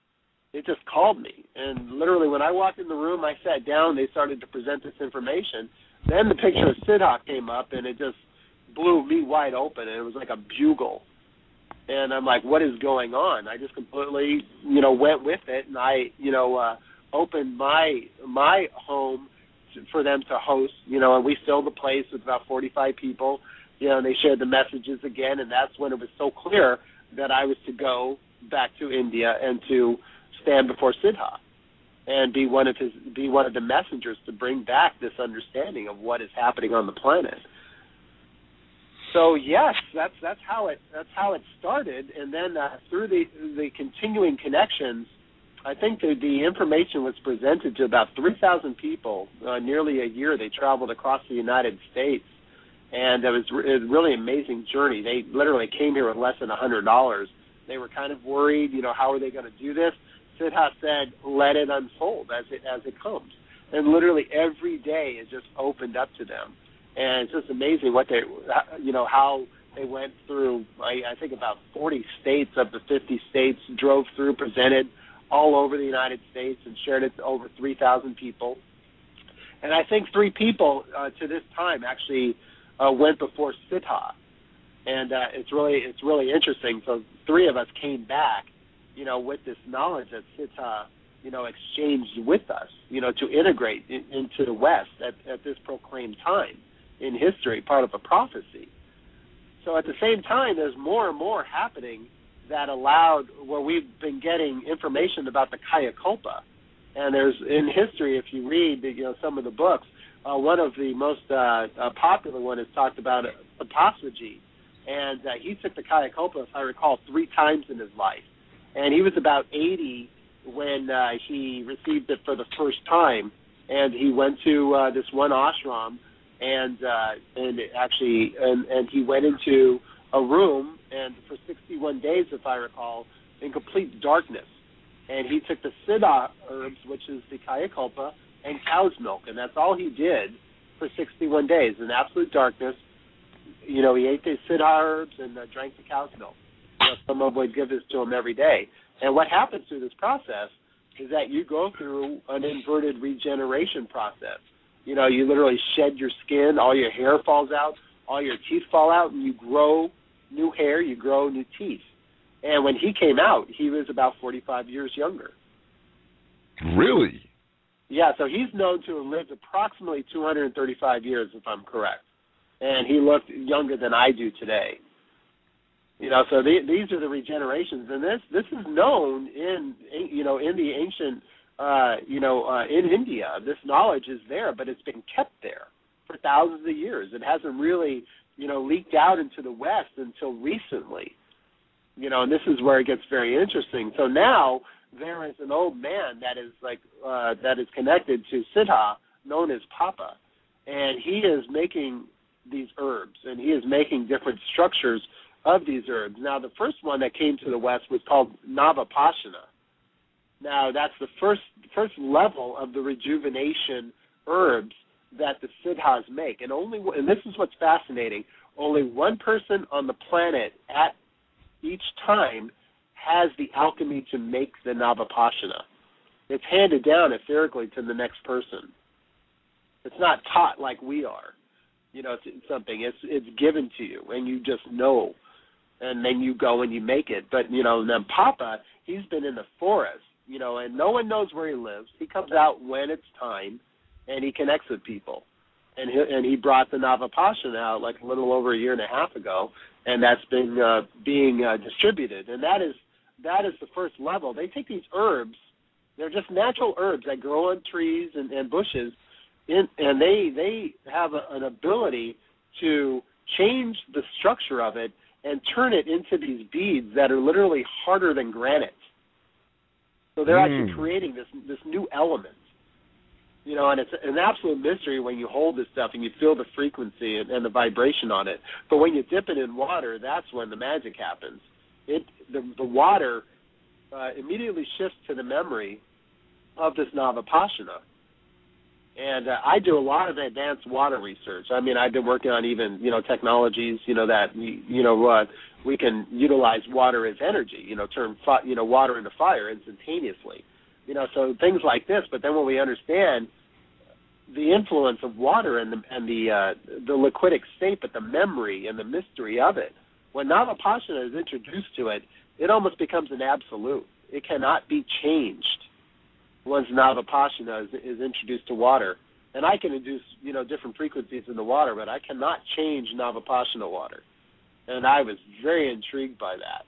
It just called me. And literally when I walked in the room, I sat down, they started to present this information. Then the picture of Siddha came up, and it just blew me wide open, and it was like a bugle. And I'm like, what is going on? I just completely, went with it, and I, opened my home for them to host, and we filled the place with about 45 people, and they shared the messages again, and that's when it was so clear that I was to go back to India and to stand before Siddha and be one of the messengers to bring back this understanding of what is happening on the planet. So yes, that's how it started, and then through the continuing connections, I think the information was presented to about 3,000 people. Nearly a year, they traveled across the United States, and it was a really amazing journey. They literally came here with less than $100. They were kind of worried, how are they going to do this? Siddha said, let it unfold as it comes. And literally every day it just opened up to them. And it's just amazing what how they went through, I think about 40 states of the 50 states, drove through, presented all over the United States and shared it to over 3,000 people. And I think 3 people to this time actually went before Siddha. And it's really interesting. So 3 of us came back, with this knowledge that Siddha, exchanged with us, to integrate into the West at this proclaimed time in history, part of a prophecy. So at the same time, there's more and more happening that allowed, where we've been getting information about the Kaya Kalpa. And there's, in history, if you read some of the books, one of the most popular one is talked about Tapaswaji. And he took the Kaya Kalpa, if I recall, 3 times in his life. And he was about 80 when he received it for the first time. And he went to this one ashram, and he went into a room, and for 61 days, if I recall, in complete darkness. And he took the Siddha herbs, which is the Kaya Kalpa, and cow's milk, and that's all he did for 61 days in absolute darkness. He ate the Siddha herbs and drank the cow's milk. Someone would give this to him every day. And what happens through this process is that you go through an inverted regeneration process. You literally shed your skin, all your hair falls out, all your teeth fall out, and you grow new hair, you grow new teeth. And when he came out, he was about 45 years younger. Really? Yeah, so he's known to have lived approximately 235 years, if I'm correct. And he looked younger than I do today. So these are the regenerations, and this is known in the ancient, in India. This knowledge is there, but it's been kept there for thousands of years. It hasn't really, leaked out into the West until recently. And this is where it gets very interesting. So now there is an old man that is connected to Siddha, known as Papa, and he is making these herbs, and he is making different structures of these herbs. Now, the first one that came to the West was called Navapashana. Now, that's the first level of the rejuvenation herbs that the Siddhas make. And this is what's fascinating, only one person on the planet at each time has the alchemy to make the Navapashana. It's handed down etherically to the next person. It's not taught like we are. It's something. It's given to you, and you just know. And then you go and you make it. But, then Papa, he's been in the forest, and no one knows where he lives. He comes out when it's time, and he connects with people. And he brought the Navapashana out like a little over a year and a half ago, and that's been being distributed. And that is the first level. They take these herbs. They're just natural herbs that grow on trees and bushes, and they have an ability to change the structure of it and turn it into these beads that are literally harder than granite. So they're actually creating this new element. You know, and it's an absolute mystery when you hold this stuff and you feel the frequency and the vibration on it. But when you dip it in water, that's when the magic happens. The water immediately shifts to the memory of this Navapashana. And I do a lot of advanced water research. I mean, I've been working on even, technologies, that we can utilize water as energy, turn water into fire instantaneously. So things like this. But then when we understand the influence of water and the liquidic state, but the memory and the mystery of it, when Navapashana is introduced to it, it almost becomes an absolute. It cannot be changed once Navapashana is introduced to water. And I can induce, different frequencies in the water, but I cannot change Navapashana water. And I was very intrigued by that.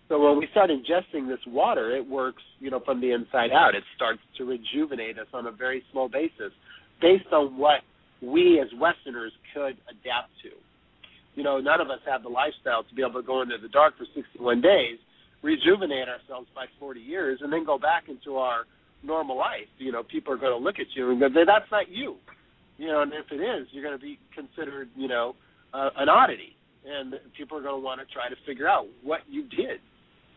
So when we start ingesting this water, it works, from the inside out. It starts to rejuvenate us on a very slow basis based on what we as Westerners could adapt to. None of us have the lifestyle to be able to go into the dark for 61 days, rejuvenate ourselves by 40 years, and then go back into our normal life. People are going to look at you and go, that's not you. And if it is, you're going to be considered, an oddity. And people are going to want to try to figure out what you did.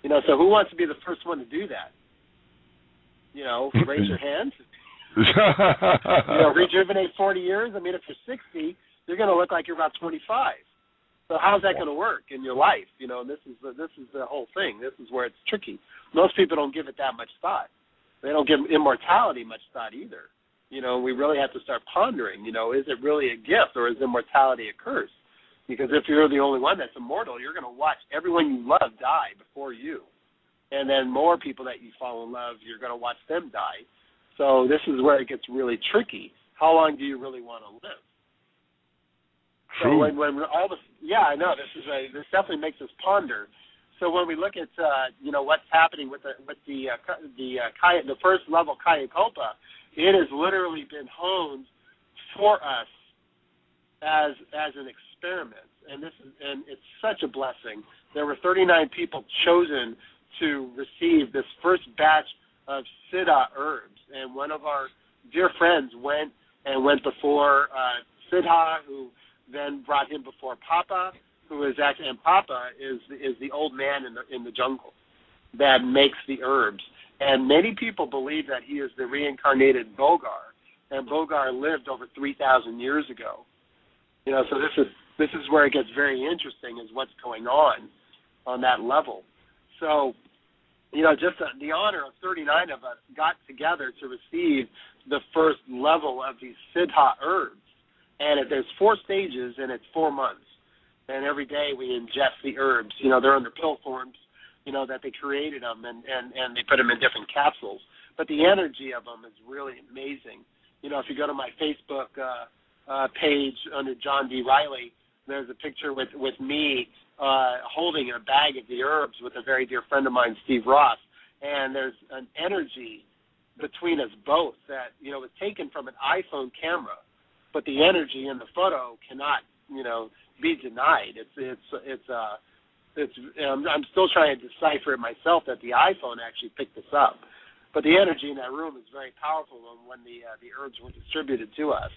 So who wants to be the first one to do that? Raise your hand. Rejuvenate 40 years. I mean, if you're 60, you're going to look like you're about 25. So how's that going to work in your life? And this is the whole thing. This is where it's tricky. Most people don't give it that much thought. They don't give immortality much thought either. We really have to start pondering, is it really a gift or is immortality a curse? Because if you're the only one that's immortal, you're going to watch everyone you love die before you. And then more people that you fall in love, you're going to watch them die. So this is where it gets really tricky. How long do you really want to live? So when all this, I know this definitely makes us ponder. So when we look at what's happening with the first level Kayakalpa, it has literally been honed for us as an experiment, and it's such a blessing. There were 39 people chosen to receive this first batch of Siddha herbs, and one of our dear friends went before Siddha, who then brought him before Papa, who is actually, and Papa is the old man in the jungle that makes the herbs. And many people believe that he is the reincarnated Bogar, and Bogar lived over 3,000 years ago. So this is where it gets very interesting, is what's going on that level. So, just the honor of 39 of us got together to receive the first level of these Siddha herbs. And there's 4 stages, and it's 4 months. And every day we ingest the herbs. They're under pill forms, that they created them, and they put them in different capsules. But the energy of them is really amazing. If you go to my Facebook page under John D. Riley, there's a picture with me holding a bag of the herbs with a very dear friend of mine, Steve Ross. And there's an energy between us both that, was taken from an iPhone camera. But the energy in the photo cannot, be denied. I'm still trying to decipher it myself that the iPhone actually picked this up. But the energy in that room is very powerful when the herbs were distributed to us.